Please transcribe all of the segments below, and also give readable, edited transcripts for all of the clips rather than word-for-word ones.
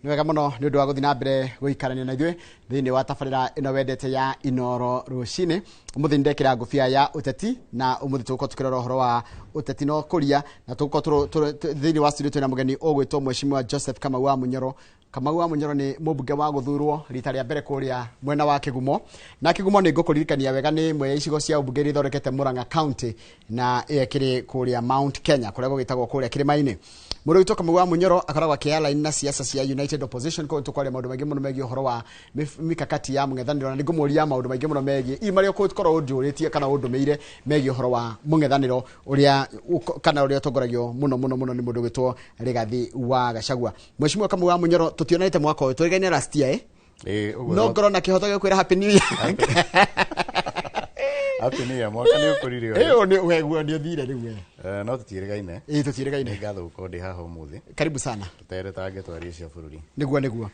Nĩ wega mũno nĩ ũndũ wa gũthiĩ na mbere gũikarania na ithuĩ thĩinĩ wa tabarĩra ĩno wendete ya Inooro Rũcinĩ. Ũmũthĩ ndekĩra ngũbia ya ũteti na ũmũthĩ tũgũkorwo tukĩrora ũhoro wa ũteti na ũkũria, na tũgũkorwo thĩinĩ wa studio twĩna mũgeni ũgwĩtwo Mheshimiwa Joseph Kamau wa Munyoro. Kamau wa Munyoro nĩ mũmbunge wa gũthurwo rita rĩa mbere kũrĩa mwena wa Kĩgumo, na Kĩgumo nĩ ngũkũririkania wega nĩ imwe ya icigo cia ũmbunge iria ithondekete Murang'a County na ĩkĩrĩ kũrĩa Mount Kenya kũrĩa gũgĩtagwo kũrĩa kĩrĩma-inĩ. Mũndũ witũ Kamau wa Munyoro akoragwo akĩalign na siasa cia United Opposition, kwa tũkwaria maũndũ maingĩ mũno megiĩ ũhoro wa mikakati ya mũng'ethanĩro, na nĩngũmũria maũndũ maingĩ mũno megiĩ imarĩa ũkorwo ũnjũrĩtie kana ũndũmĩire megiĩ ũhoro wa mũng'ethanĩro ũrĩa kana ũrĩa ũtongoragio mũno nĩ mũndũ witwo Rigathi wa Gachagua. Mheshimiwa Kamau wa Munyoro, tũtionanĩte mwaka ũyũ, tũrigaine last year no ngoro na kĩhoto gĩkwĩra happy new year. Happy New Year, mwaka nĩ ũkũrire nĩ weguo nĩ ũthire rĩu no tũtiĩrĩgaine. Tũtiĩrĩgaine. Ngatho gũkorwo ndĩ haha ũmũthĩ. Karibu sana. Tũteretange twarie cia bũrũri. Nĩguo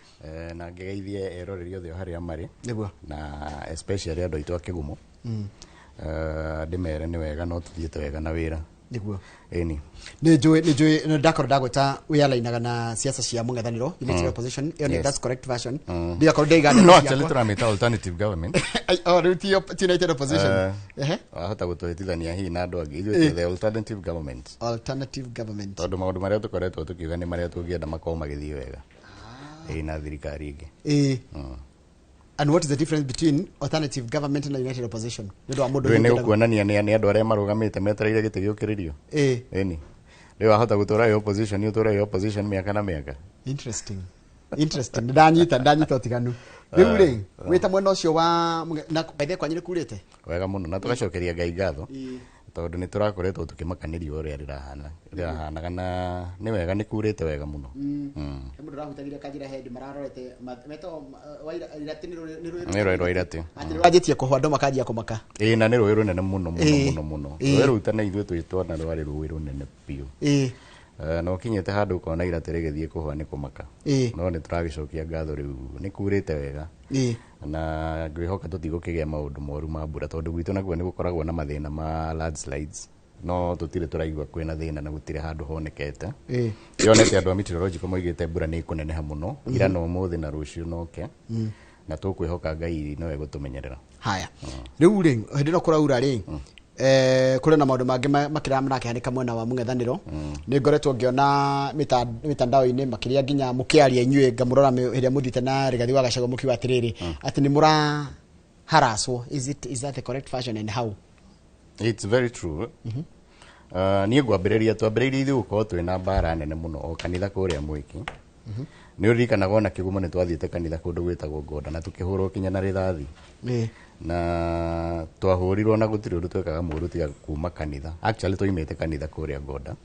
na ngĩgeithie eroreri othe harĩa marĩ. Nĩguo. Na especially andũ aitũ a Kĩgumo. Ndĩmere nĩ wega no tũthiĩte wega na wĩra. Nĩguo. Ĩni. Nĩnjũĩ ndakorwo ndagwĩta wĩalainaga na siasa cia mũng'ethanĩro United Opposition. That's correct version. Ndiakorwo ndaigana. No, actually tũramĩta alternative government. Rĩu ti United Opposition. Wahota gũtũhĩtithania hihi na andũ angĩ. Ithuĩ the alternative government. Alternative government. Tondũ maũndũ marĩa tũkoretwo tũkiuga nĩ marĩa tũngĩenda makorwo magĩthiĩ wega. Na thirikari ingĩ. And what is the difference between alternative government and United Opposition? Nĩ ũkuonania nĩ andũ arĩa marũgamĩte metereire gĩtĩ gĩũkĩrĩrio. Ĩni. Rĩu wahota gũtũra opposition, ũtũra opposition mĩaka na mĩaka. Interesting. Ndanyita ũtiganu. Rĩu rĩ, wĩta mwena ũcio wa na baithe kwanyu nĩ kurĩte? Wega mũno, na tũgacokeria Ngai ngatho. Tondũ nĩ tũrakoretwo tũkĩmakanĩrio ũrĩa rĩrahanaga na nĩ wega nĩ kurĩte wega mũno. Mũndũ rahutagire kanjĩra hendi mararorete meto Iratĩ nĩ rũĩ Iratĩ. Wanjĩtie kũhũa andũ makanjia kũmaka. Na nĩ rũĩ rũnene mũno. Rũĩ rũu tene ithuĩ twĩtwana rwarĩ rũĩ rũnene biũ. No kinyĩte handũ ukona Iratĩ rĩgĩthiĩ kũhũa nĩ kũmaka. No nĩ tũragĩcokia ngatho rĩu nĩ kurĩte wega. Na ngwĩhoka tũtigũkĩgĩa maũndũ moru ma mbura, tondũ gwitũ naguo nĩ gũkoragwo na mathĩna ma landslides, no tũtirĩ tũraigua kwĩna thĩna na gũtirĩ handũ honekete. Yonete andũ a meteorological moigĩte mbura nĩ ĩkũneneha mũno ira na ũmũthĩ na rũciũ noke, na tũkwĩhoka Ngai no egũtũmenyerera. Haya, rĩu rĩ hĩndĩ ĩno kũraura rĩ kũrĩ na maũndũ mangĩ makĩrĩa marakĩhanĩka mwena wa mũng'ethanĩro. Nĩ ngoretwo ngĩona mitandao-inĩ makĩria nginya mũkĩaria inyuĩ ngamũrora hĩrĩa mũthite na Rigathi wa Gachagua mũkiuga atĩrĩrĩ atĩ nĩ mũra harasswo. Is that the correct version and how? It's very true. Niĩ twambĩrĩirie ithuĩ gũkorwo twĩna mbara nene mũno o kanitha kũrĩa Mwiki. Nĩ ũririkanaga ona Kĩgumo nĩ twathiĩte kanitha kũndũ gwĩtagwo Ngoda na tũkĩhũrwo kinya na rithathi. Na twahũrirwo na gũtirĩ ũndũ twekaga mũru tiga kuma kanitha. Actually twoimĩte kanitha kũrĩa Ngoda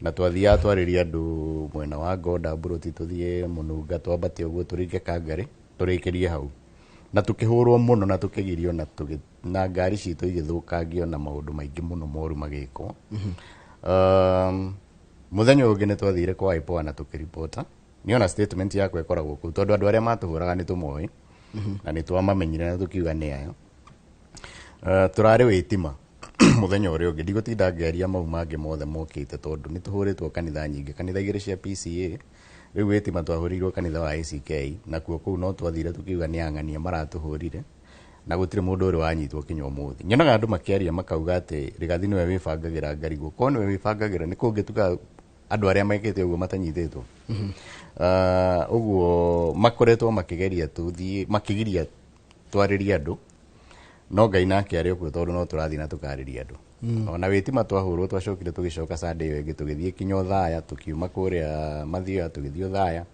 na twathiaga twarĩria andũ mwena wa Ngoda Mburoti, tũthiĩ Mũnunga, twambate ũguo tũringe Kangarĩ tũrĩkĩrie hau, na tũkĩhũrwo mũno na tũkĩgirio na ngari citũ igĩthũkangio na maũndũ maingĩ mũno moru magĩkwo. Mũthenya ũngĩ nĩ twathire kwa IPOA na tũkĩripota. Niona statement yakwa ĩkoragwo kũu tondũ andũ arĩa matũhũraga nĩ tũmoĩ na nĩ twamamenyire na tũkiuga nĩ ayo. Tũrarĩ wĩtima mũthenya ũrĩa ũngĩ, ndigũtinda ngĩaria mau mangĩ mothe mokĩte tondũ nĩ tũhũrĩtwo kanitha nyingĩ, kanitha igĩrĩ cia PCA. Rĩu wĩtima twahũrĩirwo kanitha wa ACK, na kuo kũu no twathire tũkiuga nĩ ang'ania maratũhũrire na gũtirĩ mũndũ ũrĩ wanyitwo kinya ũmũthĩ. Nyonaga andũ makĩaria makauga atĩ Rigathi nĩwe wĩbangagĩra ngarigũ. Korwo nĩwe wĩbangagĩra nĩ kũngĩtuka andũ arĩa mekĩte ũguo matanyitĩtwo. Ũguo makoretwo makĩgiria twarĩrie andũ, no Ngai nake arĩ okuo tondũ no tũrathiĩ na tũkarĩria andũ. Ona wĩtima twahũrwo twacokire tũgĩcoka Sunday ĩyo ĩngĩ tũgĩthiĩ kinya Othaya, tũkiuma kũrĩa Mathioya tũgĩthiĩ Othaya,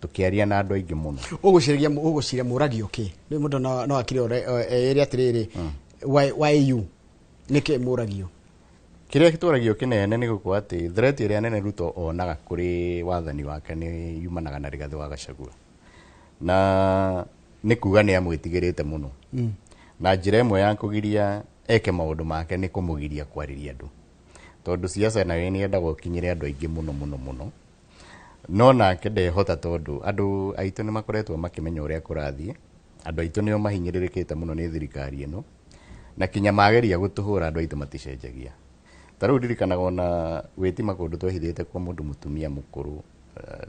tũkĩaria na andũ aingĩ mũno. Ũgũciria mũragio kĩ? Nĩ mũndũ no akire ĩrĩa atĩrĩrĩ why you nĩkĩ mũragio? Kĩrĩa gĩtũragio kĩnene nĩ gũkorwo atĩ threat ĩrĩa nene Ruto onaga kũrĩ wathani wake nĩ yumanaga na Rigathi wa Gachagua, na nĩ kuga nĩ amwĩtigĩrĩte mũno, na njĩra ĩmwe ya kũgiria eke maũndũ make nĩ kũmũgiria kwarĩria andũ, tondũ siasa nayo nĩ yendaga ũkinyĩre andũ aingĩ mũno, no nake ndehota tondũ andũ aitũ nĩ makoretwo makĩmenya ũrĩa kũrathiĩ. Andũ aitũ nĩo mahinyĩrĩrĩkĩte mũno nĩ thirikari ĩno, na kinya mageria gũtũhũra andũ aitũ maticenjagia. Tarĩu ndirikanaga ona wĩtima kũndũ twahithĩte kwa mũndũ mũtumia mũkũrũ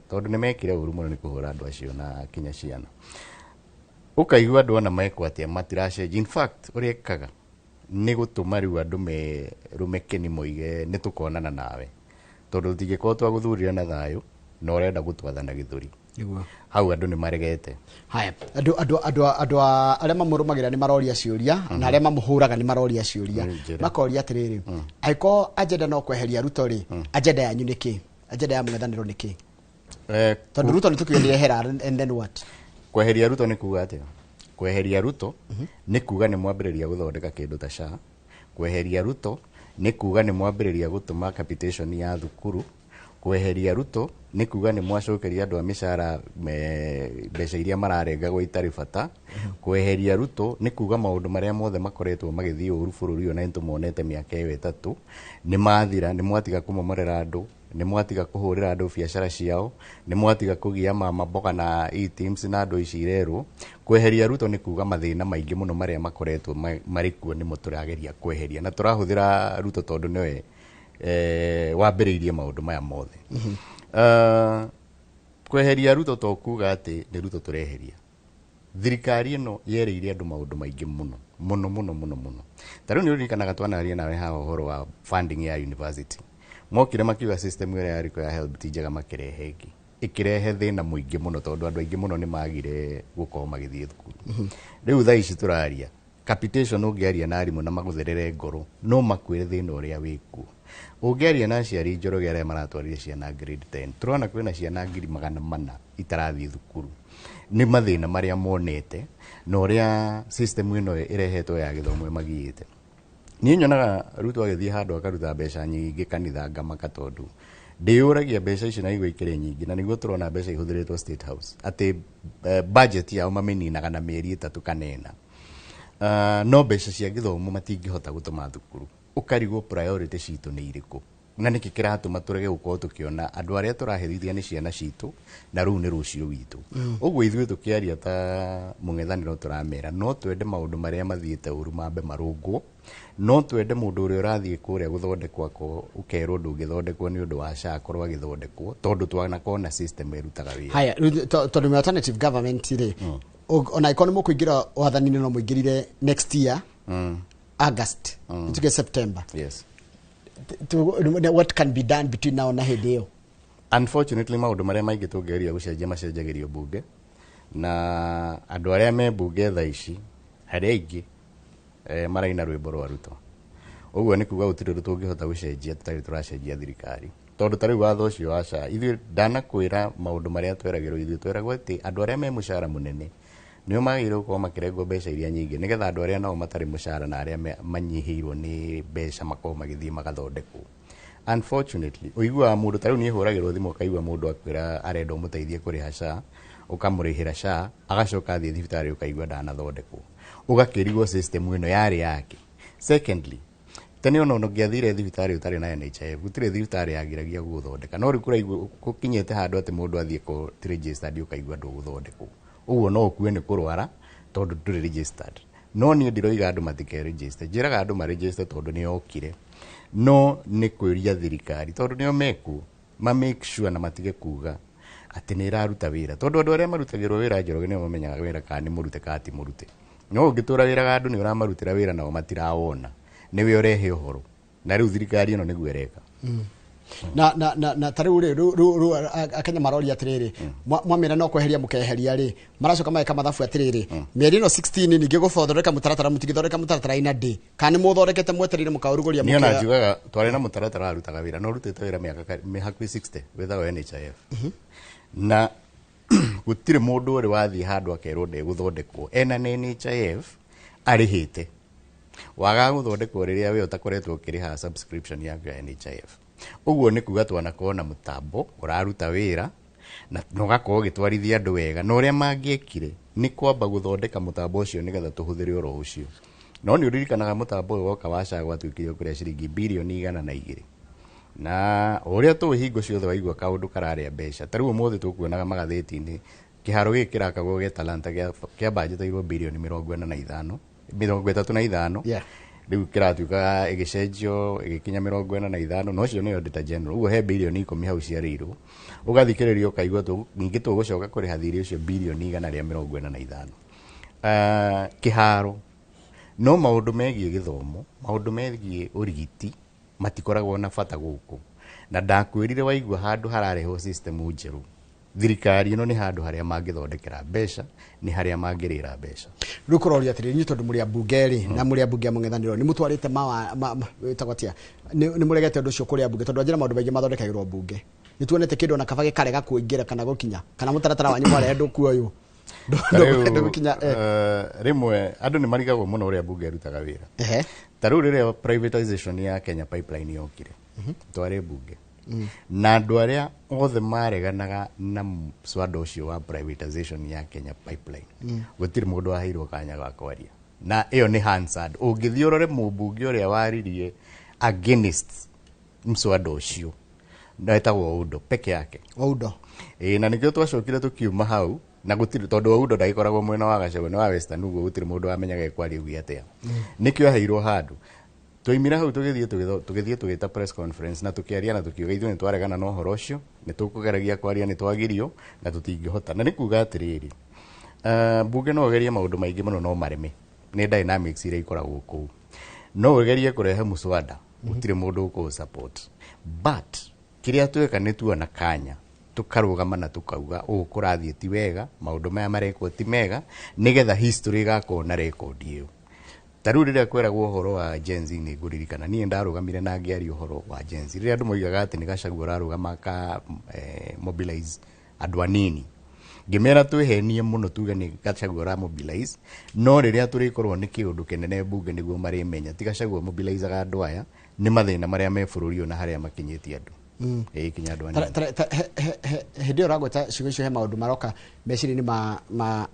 tondu nä mekire å ru må no nä kå hå ra andå acio na kinya ciana å kaigua andå ona mekwo atä a matiracenjia in fact å rä ekaga nä gå tå ma rä u andå merå mekeni moige nä tå konana nawe tondå tå tingä korwo twagå thurire na thayå na å renda gå twathana gä thå ri hau andå nä maregete haya andå arĩa mamũrũmagĩrĩra nĩ maroria ciũria na arĩa mamũhũraga nĩ maroria ciũria makoria atĩrĩrĩ angĩkorwo agenda no kweheria Ruto rĩ agenda yanyu nĩ kĩ agenda ya mũng'ethanĩro nĩ kĩ tondũ Ruto nĩ tũkiuga nĩ ehera and then what kweheria Ruto nĩ kuga atĩa kweheria Ruto nĩ kuga nĩ mwambĩrĩria gũthondeka kĩndũ ta SHA kweheria Ruto nĩ kuga nĩ mwambĩrĩria gũtũma capitation ya thukuru kweheria Ruto nĩ kuga nĩ mwacokeria andũ a mĩcara mbeca iria mararengagwo itarĩ bata kweheria Ruto nĩ kuga maũndũ marĩa mothe makoretwo magĩthiĩ ũru bũrũri ũyũ na nĩtũmonete mĩaka ĩyo ĩtatũ nĩ mathira nĩ mwatiga kũmomorera andũ nĩ mwatiga kũhũrĩra andũ biacara ciao nĩ mwatiga kũgia mamboga na e-teams na andũ ici irerwo kweheria Ruto nĩ kuga mathĩna maingĩ mũno marĩa makoretwo marĩ kuo nĩmo tũrageria kweheria na tũrahũthĩra Ruto tondũ nĩwe wambĩrĩirie maũndũ maya mothe kweheria Ruto to kuga atĩ nĩ Ruto tũreheria thirikari ĩno yerĩire andũ maũndũ maingĩ mũno ta rĩu nĩ ũririkanaga twanaria nawe haha ũhoro wa funding ya university mokire makiuga system ĩrĩa yarĩ ya HELB ti njega makĩrehe ĩngĩ ĩkĩrehe thĩna mũingĩ mũno tondũ andũ aingĩ mũno nĩ magire gũkorwo magĩthiĩ thukuru rĩu thaa ici tũraria capitation ũngĩaria na arimũ na magũtherere ngoro no makwĩre thĩna ũrĩa wĩkuo ũngĩaria na aciari Njoroge arĩa maratwarire ciana grade 10 tũrona kwĩna ciana 400 itarathiĩ thukuru nĩ mathĩna marĩa monete na ũrĩa system ĩno ĩrehetwo ya gĩthomo ĩmagiĩte niĩ nyonaga Ruto agĩthiĩ handũ akaruta mbeca nyingĩ kanitha ngamaka tondũ ndĩyũragia mbeca ici na igũa ikĩrĩ nyingĩ na nĩguo tũrona mbeca ihũthĩrĩtwo State House atĩ budget yao mamĩninaga na mĩeri 3 kana 4 no mbeca cia gĩthomo matingĩhota gũtũma thukuru ũkarigwo priority citũ nĩ irĩkũ na nĩkĩ kĩratũma tũrege gũkorwo tũkĩona andũ arĩa tũraherithia nĩ ciana citũ na rĩu nĩ rũciũ witũ ũguo ithuĩ tũkĩaria ta mũng'ethanĩro tũramera no twende maũndũ marĩa mathiĩte ũru mambe marũngwo no twende mũndũ ũrĩa ũrathiĩ kũrĩa gũthondekwo ũkerwo ndũngĩthondekwo nĩ ũndũ wa SHA korwo agĩthondekwo tondũ twanakorwo na system ĩrutaga wĩra haya tondũ nĩ alternative government rĩ ona ĩkorwo nĩ mũkũingĩra wathani-inĩ no mũingĩrire next year August tuge September yes what can be done between now na hĩndĩ ĩyo unfortunately maũndũ marĩa maingĩ tũngĩgeria gũcenjia macenjagĩrio bunge na andũ arĩa me bunge thaa ici harĩ aingĩ maraina rwĩmbo rwa Ruto ũguo nĩ kuga gũtirĩ ũndũ tũngĩhota gũcenjia tũtarĩ tũracenjia thirikari tondũ ta rĩu watho ũcio wa SHA ithuĩ ndanakwĩra maũndũ marĩa tweragĩrwo ithuĩ tweragwo atĩ andũ arĩa me mũcara mũnene nĩo magĩrĩirwo gũkorwo makĩrengwo mbeca iria nyingĩ nĩgetha andũ arĩa nao matarĩ mũcara na arĩa manyihĩirwo nĩ mbeca makorwo magĩthiĩ magathondekwo unfortunately ũiguaga mũndũ ta rĩu niĩ hũragĩrwo thimũ ũkaigua mũndũ akwĩra arenda ũmũteithie kũrĩha SHA ũkamũrĩhĩra SHA agacoka athiĩ thibitarĩ ũkaigua ndanathondekwo ũgakĩrigwo system ĩno yarĩ yake secondly tene ona ũngĩathire thibitarĩ ũtarĩ na NHIF gũtirĩ thibitarĩ yagiragia gũgũthondeka no rĩu kũraigua gũkinyĩte handũ atĩ mũndũ athiĩ kũ registered ũkaigua ndũgũthondekwo ũguo no ũkue nĩ kũrwara tondũ ndũrĩ registered no niĩ ndiroiga andũ matike register njĩraga andũ ma register tondũ nĩ okire no nĩ kwĩria thirikari tondũ nĩo mekuo ma make sure na matige kuga atĩ nĩ ĩraruta wĩra tondũ andũ arĩa marutagĩrwo wĩra Njoroge nĩo mamenyaga wĩra kana nĩ mũrute kana ti mũrute no ũngĩtũra wĩraga andũ nĩ ũramarutĩra wĩra nao matirawona nĩwe ũrehe ũhoro na rĩu thirikari ĩno nĩguo ĩreka na ta rĩu Akenya maroria atĩrĩrĩ mwamĩra no kweheria mũkeheria rĩ maracoka mageka mathabu atĩrĩrĩ mĩeri ĩno 16 ningĩ gũthondeka mũtaratara mũtigithondeka mũtaratara ina ndĩ kana nĩ mũthondekete mwetereire mũkaũrugũria mũkĩa niĩ ona njugaga twarĩ na mũtaratara arutaga wĩra no rutĩte wĩra mĩaka hakuhĩ 60 without NHIF na gũtirĩ mũndũ ũrĩ wathiĩ handũ akerwo ndegũthondekwo ena NHIF arĩhĩte wagaga gũthondekwo rĩrĩa we ũtakoretwo ũkĩrĩha subscription yaku ya NHIF ũguo nĩ kuga twanakorwo na mũtambo ũraruta wĩra na ũgakorwo ũgĩtwarithia andũ wega na ũrĩa mangĩekire nĩ kwamba gũthondeka mũtambo ũcio nĩgetha tũhũthĩre oro ũcio no nĩ ũririkanaga mũtambo ũyũ woka wa SHA gwatuĩkire kũrĩa ciringi birioni 102 na ũrĩa tũĩ hingo ciothe waigua kaũndũ kararĩa mbeca ta rĩu ũmũthĩ tũkuonaga magathĩti-inĩ kĩharo gĩkĩ kĩrakagwo gĩa Talanta kĩa banjĩtĩirwo birioni 45 35 riu kiratuika igicenjio igikinya 45 no cio ni auditor general ugo he bilioni 10 hau ciarirwo ugathikiririo kaigwa tu ningi tugucoka kuri hathiri ucio bilioni 145 kiharo no maundu megie githomo maundu megie urigiti matikoragwo na bata guku na ndakwirire waigua handu harareho system njeru thirikari ino ni handu haria mangithondekera mbeca ni haria mangirira mbeca rukuroria atiri ni tondu muri abungeri na muri abunge mung'ethaniro ni mutwarite witagwatia ni muregete undu ucio kuri abunge tondu ajira maundu maingi mathondekagirwo bunge ni tuonete kindu na kabage karega kuingira kana gukinya kana mutaratara wanyu mware ndu kuoyo ndu gukinya rimwe andu ni marigagwo muno uria bunge rutaga wira taru riria privatization ya Kenya Pipeline yokire tware bunge na andu aria othe mareganaga na mswada ucio wa privatization ya Kenya Pipeline gutiri mundu waheirwo kanya ga kwaria na iyo ni Hansard ungithiorore mubunge uria waririe against mswada ucio ndaitagwo Oudo peke yake Oudo na nikio twacokire tukiuma hau na gutiri tondu Oudo ndaikoragwo mwena wa Gachagua ni wa Western uguo gutiri mundu wamenyaga kwari ugi atia nikio aheirwo handu twoimira hau tugithie tugita press conference na tukiaria na tukiuga ithuĩ nĩ twaregana na ũhoro ũcio nĩ tũkũgeragia kwaria nĩ twagirio na tũtingĩhota na nĩ kuga atĩrĩrĩ mbunge no ũgerie maũndũ maingĩ mũno no mareme nĩ dynamics iria ikoragwo kũu no ũgerie kũrehe mũswada gũtirĩ mũndũ ũkũũ support but kĩrĩa tweka nĩ tuona kanya tukarugama na tukauga kũrathiĩ ti wega maũndũ maya marekwo ti mega nĩgetha history igakorwo na record ĩyo taru riria kweragwo uhoro wa Gen Z ni nguririkana nie ndarugamire na ngiari uhoro wa Gen Z riria andu moigaga ati ni Gachagua ararugama ka mobilize andu anini ngimera twihenie muno tuge ni Gachagua ra mobilize no riria turikorwo ni kiundu kenene bunge niguo marimenya ti Gachagua mobilize ga andu aya ni mathina maria me bururi ona haria makinyitie andu kinya andu anini hindi uragweta ciugo icio he maundu maroka mecirini ma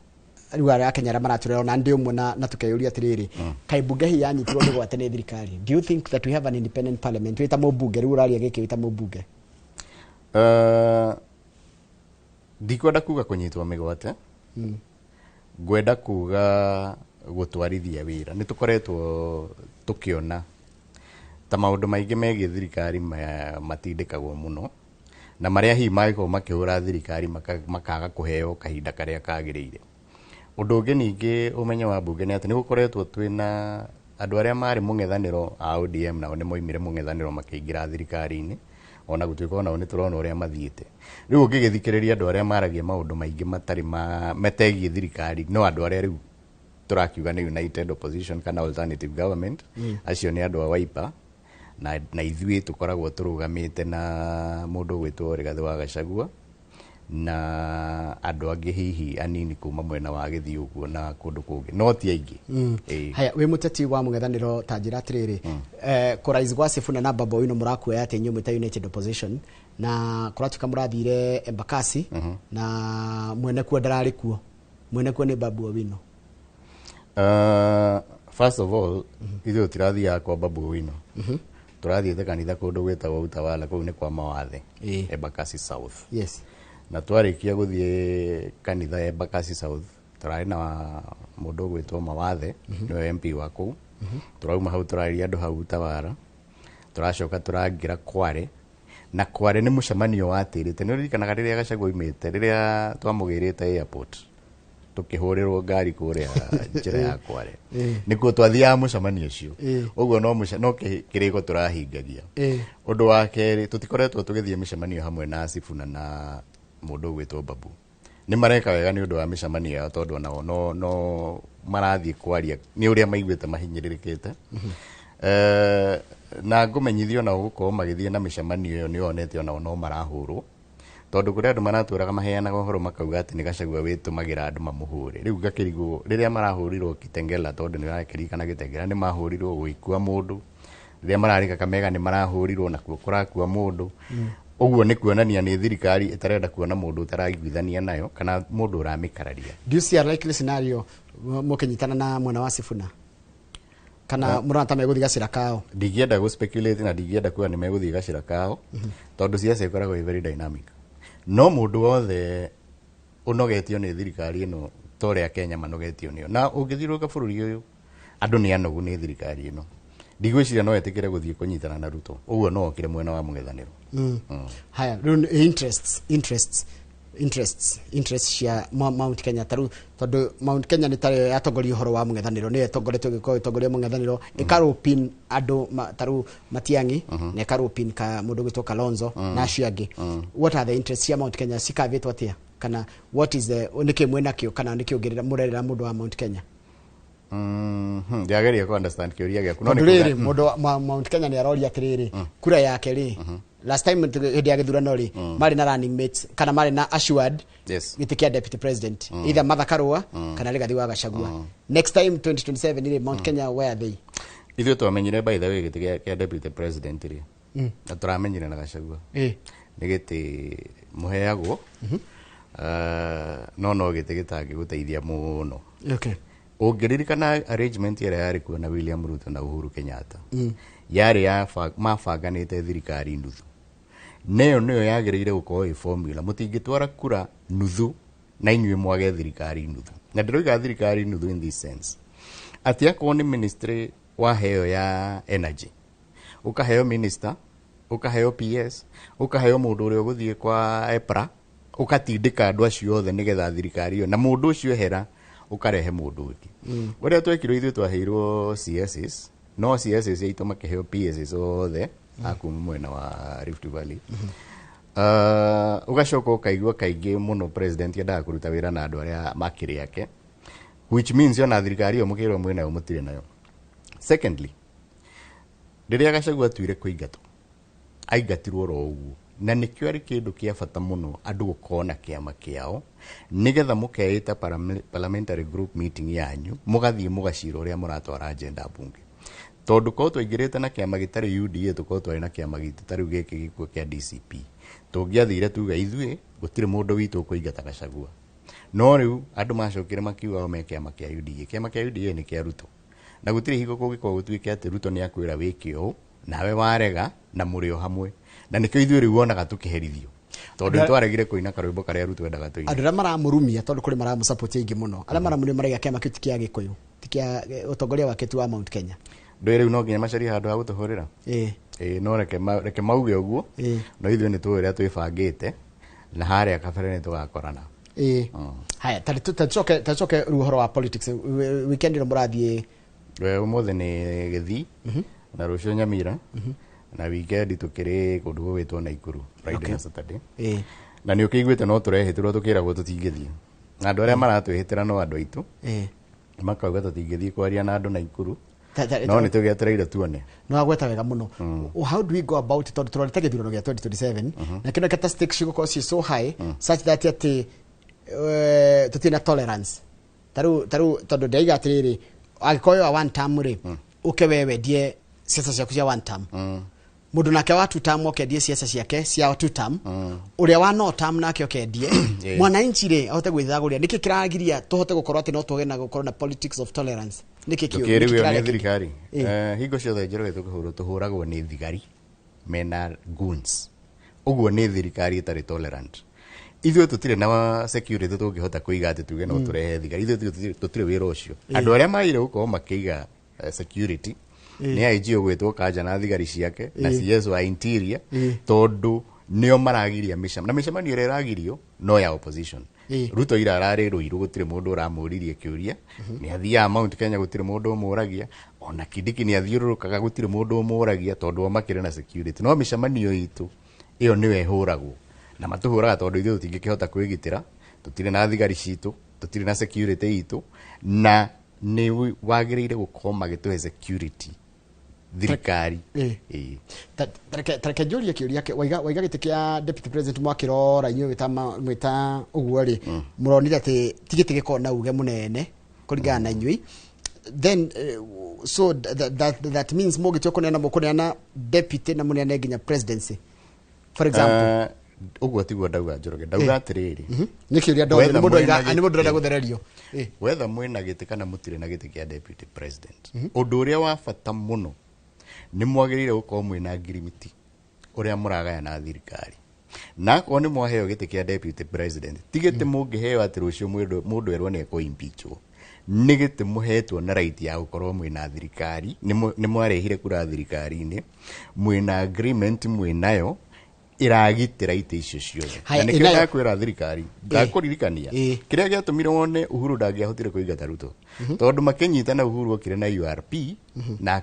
riwa ya Kenya ra maraturera na ndi umwe na tukeyuria atiriri kai bunge hi yanyitirwo ni gwate ni thirikari do you think that we have an independent parliament wita mubunge riu uraria giki wita mubunge ndikwenda kuga kunyitwa migwate gwenda kuga gutwarithia wira ni tukoretwo tukiona ta maundu maingi megie thirikari matindikagwo muno na maria hi maiko makihura thirikari makaga kuheo kahinda karia kagirire undu ungi ningi umenye wa bunge ni ati ni gukoretwo twina andu aria mari mung'ethaniro a ODM nao ni moimire mung'ethaniro makiingira thirikari-ini ona gutuika ona ni turona uria mathiite riu ungigithikiriria andu aria maragia maundu maingi matari metegie thirikari no andu aria riu turakiuga ni United Opposition kana Alternative Government acio ni andu a Wiper na ithui tukoragwo turugamite na mundu gwitwo Rigathi wa Gachagua na andu angi hihi anini kuma mwena wa Githii uguo na kundu kungi no ti aingi haya we muteti wa mung'ethaniro ta njira atiriri kurais gwa Sifuna na Babu Owino murakuoya ati nyumu ta United Opposition na kuratuka murathire Embakasi na mwene kuo ndarari kuo mwene kuo ni Babu Owino first of all ithuĩ tirathia kwa Babu Owino turathiĩte kanitha kundu gwĩtagwo Utawala kũu nĩ kwa mawathe Embakasi South yes na twarikia guthie kanitha Embakasi South turari na mundu gwitwo mawathe niwe MP wa kuu turauma hau turari andu hau Utawala turacoka turangira Kware na Kware ni mucemanio watirite ni ririkanaga riria Gachagua imite riria twamugirite airport tukihurirwo ngari kuria njira ya Kware nikuo twathiaga mucemanio ucio uguo no kiriko turahingagia undu wa keri tutikoretwo tugithie micemanio hamwe na Sifuna na mundu gwitwo Babu ni mareka wega ni undu wa micemanio yao tondu no marathie kwaria ni uria maiguite mahinyiririkite na ngumenyithio na gukorwo magithie na micemanio iyo ni onete ona no marahurwo tondu kuria andu maraturaga maheanaga uhoro makauga ati ni Gachagua witumagira andu mamuhure riu ngakirigwo riria marahurirwo Kitengela tondu ni rakirikana Kitengela ni mahurirwo guikua mundu riria mararika Kamega ni marahurirwo na kurakua mundu uguo ni kuonania ni thirikari itarenda kuona mundu utaraiguithania nayo kana mundu uramikararia do you see a likely scenario mukinyitana na mwana wa Sifuna kana murata meguthi gacira kao ndigienda go speculate na ndigienda kuwa ni meguthi gacira kao tondu ciaca ikoragwo very dynamic no mundu wothe unogetio ni thirikari ino toria Kenya manogetio nio na ungithiruka bururi uyu andu ni anogu ni thirikari ino ndigwiciria no etikire guthie kunyitana na Ruto uguo no okire mwena wa mung'ethaniro. Haya interests cia Mount Kenya taru tondu Mount Kenya ni tare yatongoria horo wa mung'ethaniro ni yatongoretio giko itongoria mung'ethaniro ikarupin andu taru Matiang'i ne karupin ka mundu gitwo Kalonzo na acio angi. What are the interests cia Mount Kenya sikavitwa atia kana what is the niki mwena kio kana niki ongerera murerera mundu wa Mount Kenya? Ndiageria ku understand kiuria gyaku no ni mundu wa Mount Kenya ni aroria atiriri kura yake ri last time hindi ya githurano ri mari na running mates kana mari na assured gitikia deputy president either Martha Karua kana Rigathi wa Gachagua. Next time 2027 ri Mount Kenya where are they? Ithuĩ twamenyire by the way gitikia kia deputy president ri na turamenyire na Gachagua ni giti muheagwo no giti gitangi guteithia muno. Okay. Ũngĩririkana arrangement ĩrĩa yarĩ kuo na William Ruto na Uhuru Kenyatta yarĩ ya mabanganĩte thirikari nuthu. Nĩyo yagĩrĩire gũkorwo ĩ formula mũtingĩtwara kura nuthu na inyuĩ mwage thirikari nuthu. Na ndĩroiga thirikari nuthu in this sense atĩ akorwo nĩ ministry waheo ya energy ũkaheo minister ũkaheo PS ũkaheo mũndũ ũrĩa ũgũthiĩ kwa EPRA ũkatindĩka andũ acio othe nĩgetha thirikari ĩyo na mũndũ ũcio ehera ukarehe mundu wiki uria twekirwo ithuĩ twaheirwo CSS no CSS yaitũ makĩheo PSS othe akuma mwena wa Rift Valley. Ugacoka ukaigua kaingĩ muno president yendaga kũruta wĩra na andũ arĩa makĩrĩ yake, which means ona thirikari ĩyo mũkĩrwo mwena ũyũ mũtirĩ nayo. Secondly, rĩrĩa Gachagua atuire kũingatwo aingatirwo ro ũguo na nĩkĩo arĩ kĩndũ kĩa bata mũno andũ gũkorwo na kĩama kĩao nĩgetha mũkeĩta parliamentary group meeting yanyu mũgathiĩ mũgacira ũrĩa mũratwara agenda bunge. Tondũ korwo twaingĩrĩte na kĩama gĩtarĩ UDA tũkorwo twarĩ na kĩama gitũ tarĩu gĩkĩ gĩkuo kĩa DCP tũngĩathire tuga ithuĩ gũtirĩ mũndũ witũ kũingata Gachagua. No rĩu andũ macokire makiuga me kĩama kĩa UDA. Kĩama kĩa UDA nĩ kĩa Ruto na gũtirĩ hingo kũngĩkorwo gũtuĩke atĩ Ruto nĩ akwĩra wĩke ũũ nawe warega na mũrĩ o hamwe na nĩkĩo ithuĩ rĩu wonaga tũkĩherithio tondũ twaregire kũina karwĩmbo karĩa Ruto endaga tũine. Andũ arĩa maramũrumia tondũ kũrĩ maramusupport ingĩ mũno arĩa maramũrumia maraiga kĩama kĩu ti kĩa Gĩkũyũ ti kĩa ũtongoria wake tu wa Mount Kenya. Ndĩ rĩu no nginya macarie handũ ha gũtũhũrĩra. No reke mauge ũguo no ithuĩ nĩ tũĩ ũrĩa twĩbangĩte na harĩa kabere nĩ tũgakorana. Haya tacoke ruhoro wa politics weekend ĩno mũrathiĩ ũmũthĩ nĩ Gĩthii na rũciũ Nyamira na weekend tukĩrĩ kũndũ gwĩtwo Naikuru Friday na Saturday. Na nĩ ũkĩiguĩte no tũrehĩtĩrwo tũkĩragwo tũtingĩthiĩ na andũ arĩa maratwĩhĩtĩra no andũ aitũ makauga tũtingĩthiĩ kwaria na andũ Naikuru no nĩ tũgĩetereire tuone no agweta wega mũno. How do we go about it tondũ tũrorete gĩthurano gĩa 2027 na kĩndũ kĩta stakes cigũkorwo ciĩ so high such that atĩ tũtirĩ na tolerance tarĩu tondũ ndaiga atĩrĩrĩ agĩkorwo wa one term rĩ ũke wewe ndie siasa ciaku cia one term mundu nake wa two term okendie siasa ciake cia two term uria wa no term nake okendie mwananchi ri ahote gwithaguria niki kiragiria tuhote gukorwo ati no tuge na gukorwo na politics of tolerance niki kiu kiriwe ni thirikari hingo ciothe njoroge tuhuragwo ni thigari mena goons uguo ni thirikari itari tolerant. Ithuĩ tũtirĩ na security tũngĩhota kuiga atĩ tuge no turehe thigari ithuĩ tũtirĩ wĩra ũcio. Andũ arĩa magĩrĩire gũkorwo makĩiga security nĩ IG ũgwĩtwo Kanja na thigari ciake na CS wa interior tondũ nĩo maragiria mĩcemanio na mĩcemanio ĩrĩa ĩragirio no ya opposition. Ruto ira ararĩ Ruiru gũtirĩ mũndũ ũramũririe kĩũria nĩ athiaga Mount Kenya gũtirĩ mũndũ ũmũragia ona Kindiki nĩ athiũrũrũkaga gũtirĩ mũndũ ũmũragia tondũ makĩrĩ na security. No mĩcemanio itũ ĩyo nĩyo ĩhũragwo na matuhuraga tondũ ithuĩ tũtingĩkĩhota kwĩgitĩra tũtirĩ na thigari citũ tũtirĩ na security itũ na nĩ wagĩrĩire gũkorwo magĩtũhe security thirikari. Tareke njũrie kĩũria waiga gĩtĩ kĩa deputy president mwakĩrora inyuĩ mwĩta ũguo rĩ mũronire atĩ ti gĩtĩ gĩkorwo na uge mũnene kũringana na inyuĩ then so that means mũgĩtua deputy na mũneana nginya presidency for example. Uguo tiguo ndauga Njoroge ndauga atĩrĩrĩ nĩ kĩũria ndoĩ mũndũ aiga nĩ mũndũ ũrenda gũthererio wetha mwĩna gĩtĩ kana mũtirĩ na gĩtĩ kĩa deputy president. Ũndũ ũrĩa wa bata mũno nĩ mwagĩrĩire gũkorwo mwĩna ngirimiti ũrĩa mũragaya na thirikari na akorwo nĩ mwaheo gĩtĩ kĩa deputy president ti gĩtĩ mũngĩheo atĩ rũciũ mũndũ erwo nĩ ekũ impeachwo nĩ gĩtĩ mũhetwo na right ya gũkorwo mwĩna thirikari, nĩ mwarehire kura thirikari-inĩ, mwĩna agreement mwĩnayo iragitĩra itĩ icio ciothe. Na nĩkĩo ndakwĩra thirikari, ndakũririkania kĩrĩa gĩatũmire wone Uhuru ndangĩahotire kũingata Ruto, tondũ makĩnyitana Uhuru okire na URP na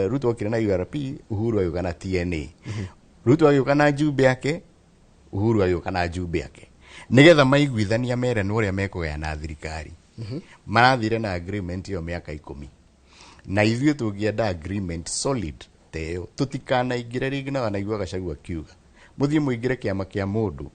Ruto okire na URP, Uhuru agĩũka na TNA, Ruto agĩũka na njumbe yake, Uhuru agĩũka na njumbe yake, nĩgetha maiguithania mere na ũrĩa mekũgayana thirikari. Marathire na agreement ĩyo mĩaka 10, na ithuĩ tũngĩenda agreement solid teo tutikanaingire rĩngĩ na wanaigua Gachagua kiuga muthie muingire kiama kia mundu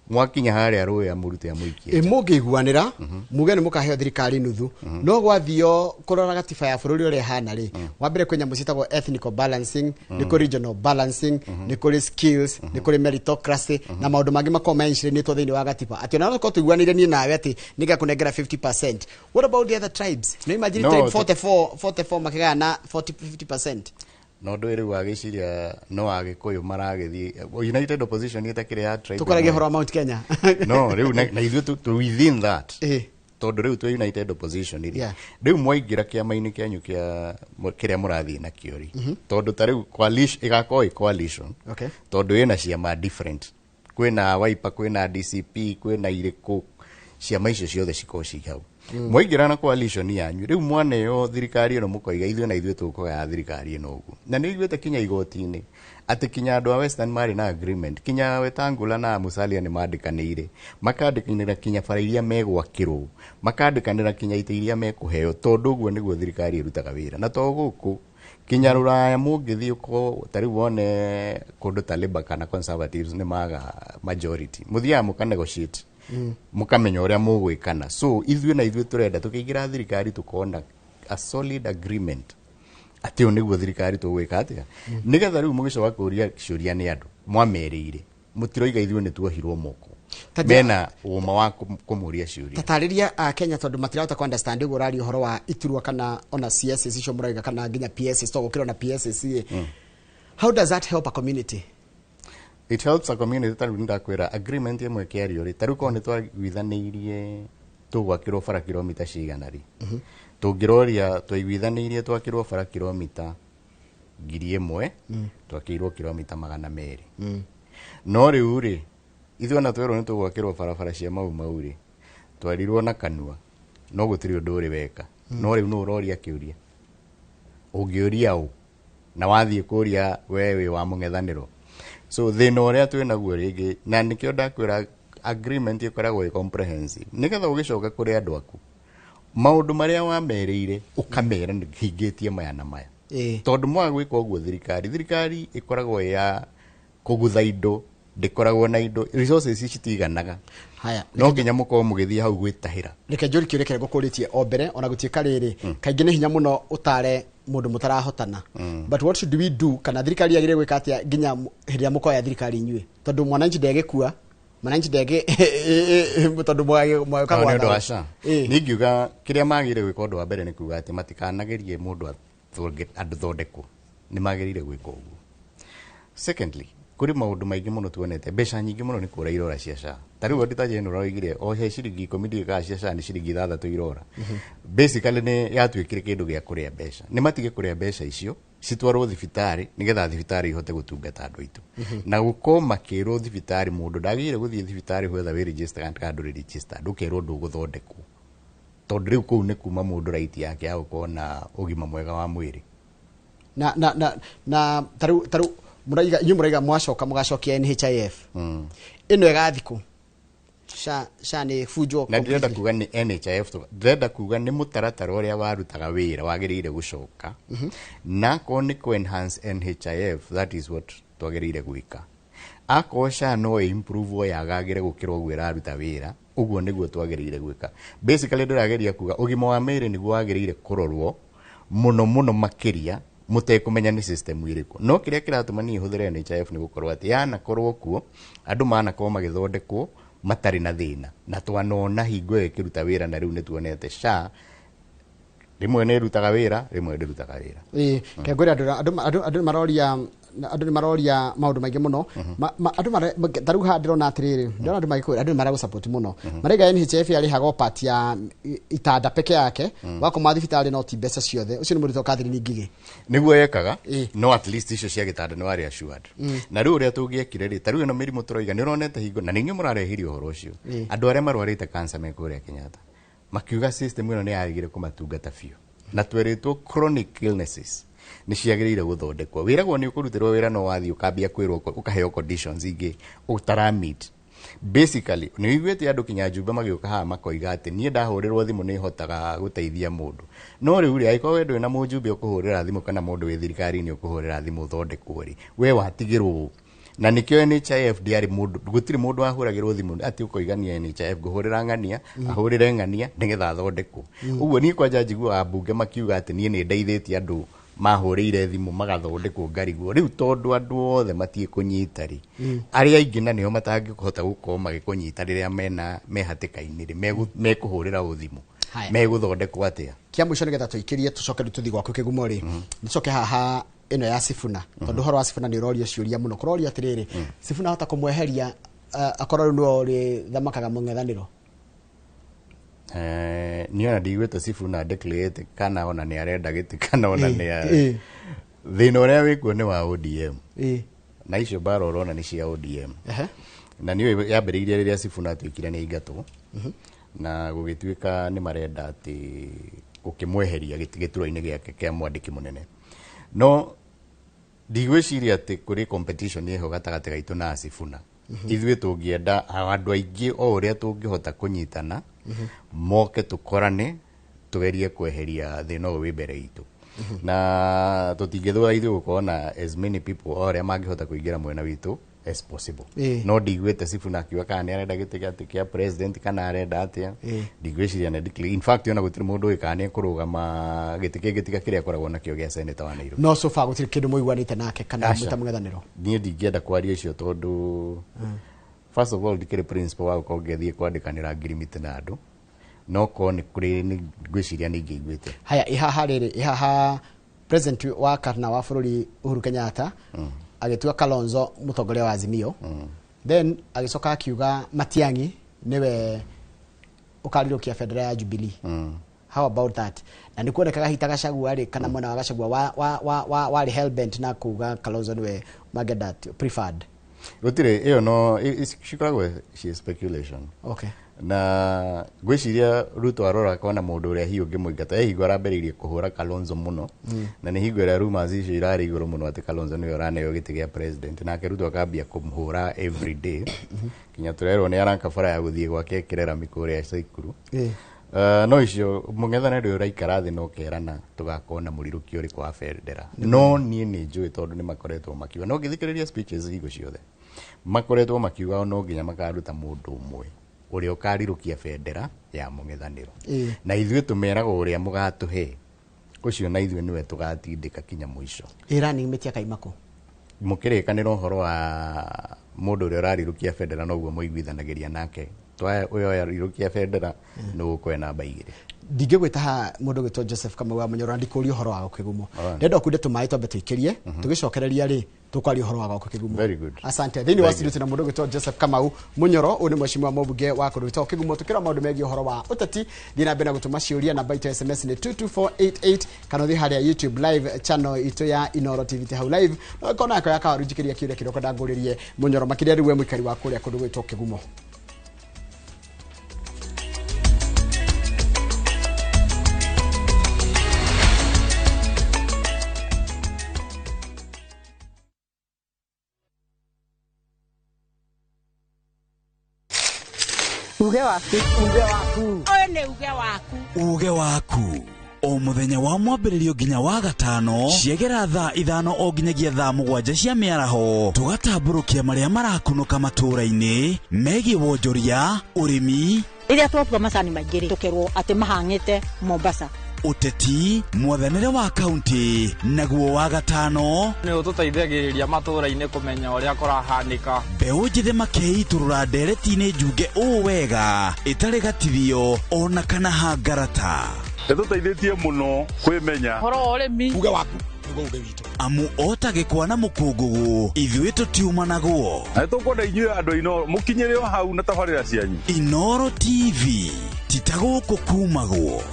mwakinya haria roya murute amuikie mungiguanira muge ni mukaheo thirikari nuthu no gwathio kurora gatiba ya bururi uri hana ri wa mbere kwenya mucitagwo ethnical balancing ni ko regional balancing ni ko skills ni ko meritocracy na maundu mangi makomenshire ni to thiini wa gatiba ati ona ko tuiguanire ni nawe ati niga kunengera 50%. What about the other tribes? No imagine tribe 44 makigana 50%. no ndwire wagiciria no agikuyu maragithii United Opposition itakire ya tribe tukorage horo Mount Kenya no riu na ithu to within that tondu riu tu United Opposition iri riu mwaingira kiama-ini kianyu kia kiria murathii na kiori tondu ta riu coalition igakoi coalition tondu ina ciama different kwina Wiper kwina DCP kwina iriku ciama icio ciothe cikoci hau mwaingira na coalition yanyu riu mwane yo thirikari ino mukoiga ithuĩ na ithuĩ tũkũgaya thirikari ino uguo na nĩ ithuĩ kinya igoti-inĩ ati kinya andu a Western mari na agreement kinya Wetangula na Musalia ni mandikanĩire makandikanĩra kinya bara iria megwakĩrwo makandikanĩra kinya ite iria mekuheo tondu uguo niguo thirikari irutaga wĩra na to gũkũ kinya ruraya mungithii uko tari wone kundu ta Labour kana Conservatives ni maga majority muthia muka negotiate mukamenya uria mugwikana so ithuĩ na ithuĩ turenda tukiingira thirikari tukona a solid agreement ati o niguo thirikari tugwika atia nigetha riu mugicoka kuria ciuria ni andu mwamerĩire mutiroiga ithuĩ ni tuohirwo moko mena uma wa kumuria ciuria tatariria Kenya tondu matirahota ku understand urari uhoro wa iturwa kana ona CSS icio muraiga kana nginya PSS to gukira na PSS how does that help a community? It helps a community taru ndakwira agreement imwe kiario ri taru ko ni twiguithanirie tugwakirwo bara kilomita cigana ri tungiroria twiguithanirie twakirwo bara kilomita 1000 twakirwo kilomita 200 no riu ri ithuĩ na twerwo ni tugwakirwo barabara cia mau ri twarirwo na kanua no gutiri undu uri weka no riu no uroria kiuria ungiuria u na wathie kuria wewe wa mung'ethaniro so thina uria twinaguo ringi na nikio ndakwira agreement ikoragwo comprehensive nigetha ugicoka kuri andu aku maundu maria wamerĩire ukamera hingitie maya na maya tondu mwa gwika uguo thirikari ikoragwo ya kugutha indo ndikoragwo na indo resources citiganaga haya no nginya muko mugithia hau gwitahira reke njuri kiure kire gukuritie o mbere ona gutuika riri kaingi ni hinya muno utare mundu mutarahotana but what should we do kana thirikari yagire gwika atia nginya hiria mukoya thirikari inyue tondu mwananchi ndegekua mwananchi ndege tondu mwaka gwatha ningiuga kiria magire gwika undu wa mbere ni kuga ati matikanagerie mundu andu thondekwo ni magirire gwika uguo. Secondly, kuri maundu maingi muno tuonete mbeca nyingi muno ni kura irora cia SHA tariu ndita general oigire o he ciringi 10 ka cia SHA ni ciringi 6 irora basically ni yatuikire kindu gia kuria mbeca ni matige kuria mbeca icio citwarwo thibitari nigetha thibitari ihote gutungata andu aitu na guko makirwo thibitari mundu ndagire guthie thibitari gwetha we register kandi register ndukerwo nduguthondekwo tondu riu kuu ni kuma mundu right yake ya gukona ugima mwega wa mwiri na taru muraiga mwacoka mugacokia NHIF ino egathiku SHA ni fujo na ndĩrenda kuga ni NHIF ndĩrenda kuga ni mutaratara ũrĩa warutaga wĩra wagĩrĩire gucoka na ko ni ku enhance NHIF that is what twagĩrĩire gwika ako SHA no improve yagagire gukirwo gwira ruta wĩra uguo niguo twagĩrĩire gwika basically ndĩrageria kuga ugima wa mwĩrĩ niguo wagĩrĩire kurorwo muno makiria mutekumenya ni system iriku no kiria kiratuma ni huthire NHIF ni gukorwo ati yana korwo kuo andu mana ko magithondekwo matari na thina na twanona hingo ikiruta wira na riu ni tuonete SHA rimwe nä rutaga wä ra rimwe ndä rutaga wä ra kengwä andå nä maroria maå ndå maingä må no tarä u haha ndä rona atä rä rä ndärona andå magä andå nä maragå support må no maraiga NHIF yarä haga part ya itanda peke yake wakoma thibitarä no ti mbeca ciothe å cio nä må rutwo Catherine Ngigĩ nä guo yekaga no at least icio cia gä tanda nä warä assured na rä u å rä a tå ngä ekire rä tarä u ä no mä rimå tå roiga nä ronete hingo na nä inyuä må rarehirie å horo å cio andå arä a marwarä te kanca me kå rä a Kenyatta makiuga system ä no nä yagire kå matungata biå na twerä two chronic illnesses nä ciagä rä ire gå thondekwo wä ragwo nä å kå rutä rwo wä ra no wathiä å kambia kwä rwo å kaheo conditions ingä å taramit basically nä wiguä te andå kinya njumbe magä å ka haha makoiga atä niä ndahå rä rwo thimå nä hotaga gå teithia må ndå no rä u rä angä korwo wendå wä na må njumbe å kå hå rä ra thimå kana må ndå wä thirikari-inä å kå hå rä ra thimå thondekwo rä we watigä rwo na nä kä o NHIF ndiarä må ndå gå tirä må ndå wahå ragä rwo thimå atä å koigania NHIF ngå hå rä ra ng'ania ahå rä re ng'ania nä getha thondekwo ũguo niä kwanja njiguaga ambunge makiuga atä niä nä ndeithä tie andå mahå rä ire thimå magathondekwo ngarigwo rä u tondå andå othe matiä kå nyita rä arä a aingä na nä o matangä hota gå korwo magä kå nyita rä rä a mehatä kainä rä mekå hå rä ra å thimå megå thondekwo atä a kä a må ico nä getha tå ikä rie tå coke rä tå thi gwaku kä gumo rä nä coke haha ä no ya Sifuna tondå horo wa Sifuna nä å rorio ciå må no kå rorio atä rä rä Sifuna hota kå mweheria akorwo rä u nä rä thamakaga må ng'ethanä ro niä ona ndigwä te Sifuna declarate kana ona nä arenda gä tä kana ona nä thä na å rä a wä kuo nä wa ODM na icio mbara å rona nä cia ODM na nä yambä rä irie rä rä a Sifuna atuä kire nä aingatwo na gå gä tuä ka nä marenda atä gå kä mweheria gä turå-inä gä ake kä a mwandä ki må nene no ndigwä ciria atä kå rä competition ä ho gatagatä gaitå na Sifuna ithuä tå ngä enda andå aingä o å rä a tå ngä hota kå nyitana moke tå korane tå gerie kweheria thä na å wä mbere itå na tå tingä thå ra ithuä gå korwo na as many people o arä a mangä hota kå ingä ra mwena witå as possible no ndigwä te Sifuna akiuga kana nä arenda gä tä atä kä a president kana arenda atä a ndigwä ciria nä in fact ona gå tirä må ndå wä kana nä ekå rå gama gä tä kä ngä tiga kä rä a akoragwo nakio gä a seneta wa Nairobi no sofa gå tirä kä ndå må iguanä te nake kana må ta må ng'ethanä ro niä ndingä enda kwaria icio tondå first of all ndikä rä principal wa gå korwo ngä thiä kwandä kanä ra ngirimiti na andå no korwo nä kå rä ngwä ciria nä ingä iguä te haya ihaha rä rä ihaha president wa kana wa bå rå ri Uhuru Kenyatta agĩtua Kalonzo mũtongoria wa Azimio then agĩcoka akiuga Matiang'i niwe ũkarirũkia bendera ya Jubilee how about that na nĩ kuonekaga hita Gachagua rĩ kana mwena wa Gachagua warĩ hellbent na kuuga Kalonzo niwe Magadat preferred gũtirĩ ĩyo no cikoragwo ci speculation okay na gwiciria Ruto arora kona mundu uria hiyo ngimwingata higo arambiriirie kuhura Kalonzo muno na ni higo ria rumors icio irari iguru muno ati Kalonzo niwe uraneo giti gia president na Ruto akambia kumhura every day kinya turero ni aranka bara ya guthie gwake kirera mikuri ya Saikuru no icio mung'ethanĩro ũraikara thĩ no kerana tũgakona mũrirũkio ũrĩkũ wa bendera no niĩ nĩ njũĩ tondũ nĩ makoretwo makiuga no ngĩthikĩrĩria speeches higo ciothe makoretwo makiuga no nginya makaruta mũndũ ũmwe ũrĩa ũkarirũkia bendera ya mũng'ethanĩro na ithuĩ tũmeragwo ũrĩa mũgatũhe ũcio na ithuĩ nĩwe tũgatindĩka kinya mũico Irani metia kaimako mũkĩrĩkanĩra ũhoro wa mũndũ ũrĩa ũrarirũkia bendera noguo mũiguithanagĩria nake twaoya rirũkia bendera nĩ gũkwe namba igĩrĩ ndingĩgwĩta ha mũndũ gwĩtwo Joseph Kamau wa Mũnyoro ndikũria ũhoro wa gũkĩgumo ndenda kunde tũmaĩ twambe tũikĩrie tũgĩcokereria rĩ tũkwaria ũhoro wa gũkĩgumo asante thĩinĩ wa studio na mũndũ gwĩtwo Joseph Kamau Mũnyoro ũyũ nĩ mheshimiwa mũmbunge wa kũrũta ũkĩgumo tũkĩra maũndũ megiĩ ũhoro wa ũteti thiĩ na mbere na gũtũma ciũria namba itũ SMS nĩ 22488 kana thiĩ harĩa YouTube live channel itũ ya Inoro TV hau live no kona yako ya kawaru njikĩria kĩũria kĩrĩa kwenda ngũrĩrie Mũnyoro makĩria rĩu we mũikari wa kũrĩa kũndũ gwĩtwo ũkĩgumo Uge waku oyo nĩ uge waku o muthenya wa mwambĩrĩrio nginya wa gatano ciegera thaa 5 o nginyagia thaa 7 cia mĩaraho tũgatambũrũkia marĩa marakunũka matũũra-inĩ megiĩ wonjoria ũrĩmi rĩrĩa twatua macani maingĩ tũkerwo atĩ mahang'ĩte Mombasa ũteti mwathanĩre wa kaunti naguo wa gatano nĩ ũtũteithagĩrĩria matũũra-inĩ kũmenya ũrĩa kũrahanĩka mbeũ njĩthĩ makeitũrũra ndereti-inĩ njunge ũũ wega ĩtarĩ gatithio ona kana hangarata Nĩtũteithĩtie mũno kwĩmenya. Horo ũrĩmi. Uge waku nĩguo uge witũ. Amu otagĩkwa na mũkũngũgũ ithuĩ tũtiumanaguo. Na nĩtũkwenda inyuĩ andũ a Inooro mũkinyĩre o hau na tabarĩra cianyu. Inooro TV titagũkũ kumagwo.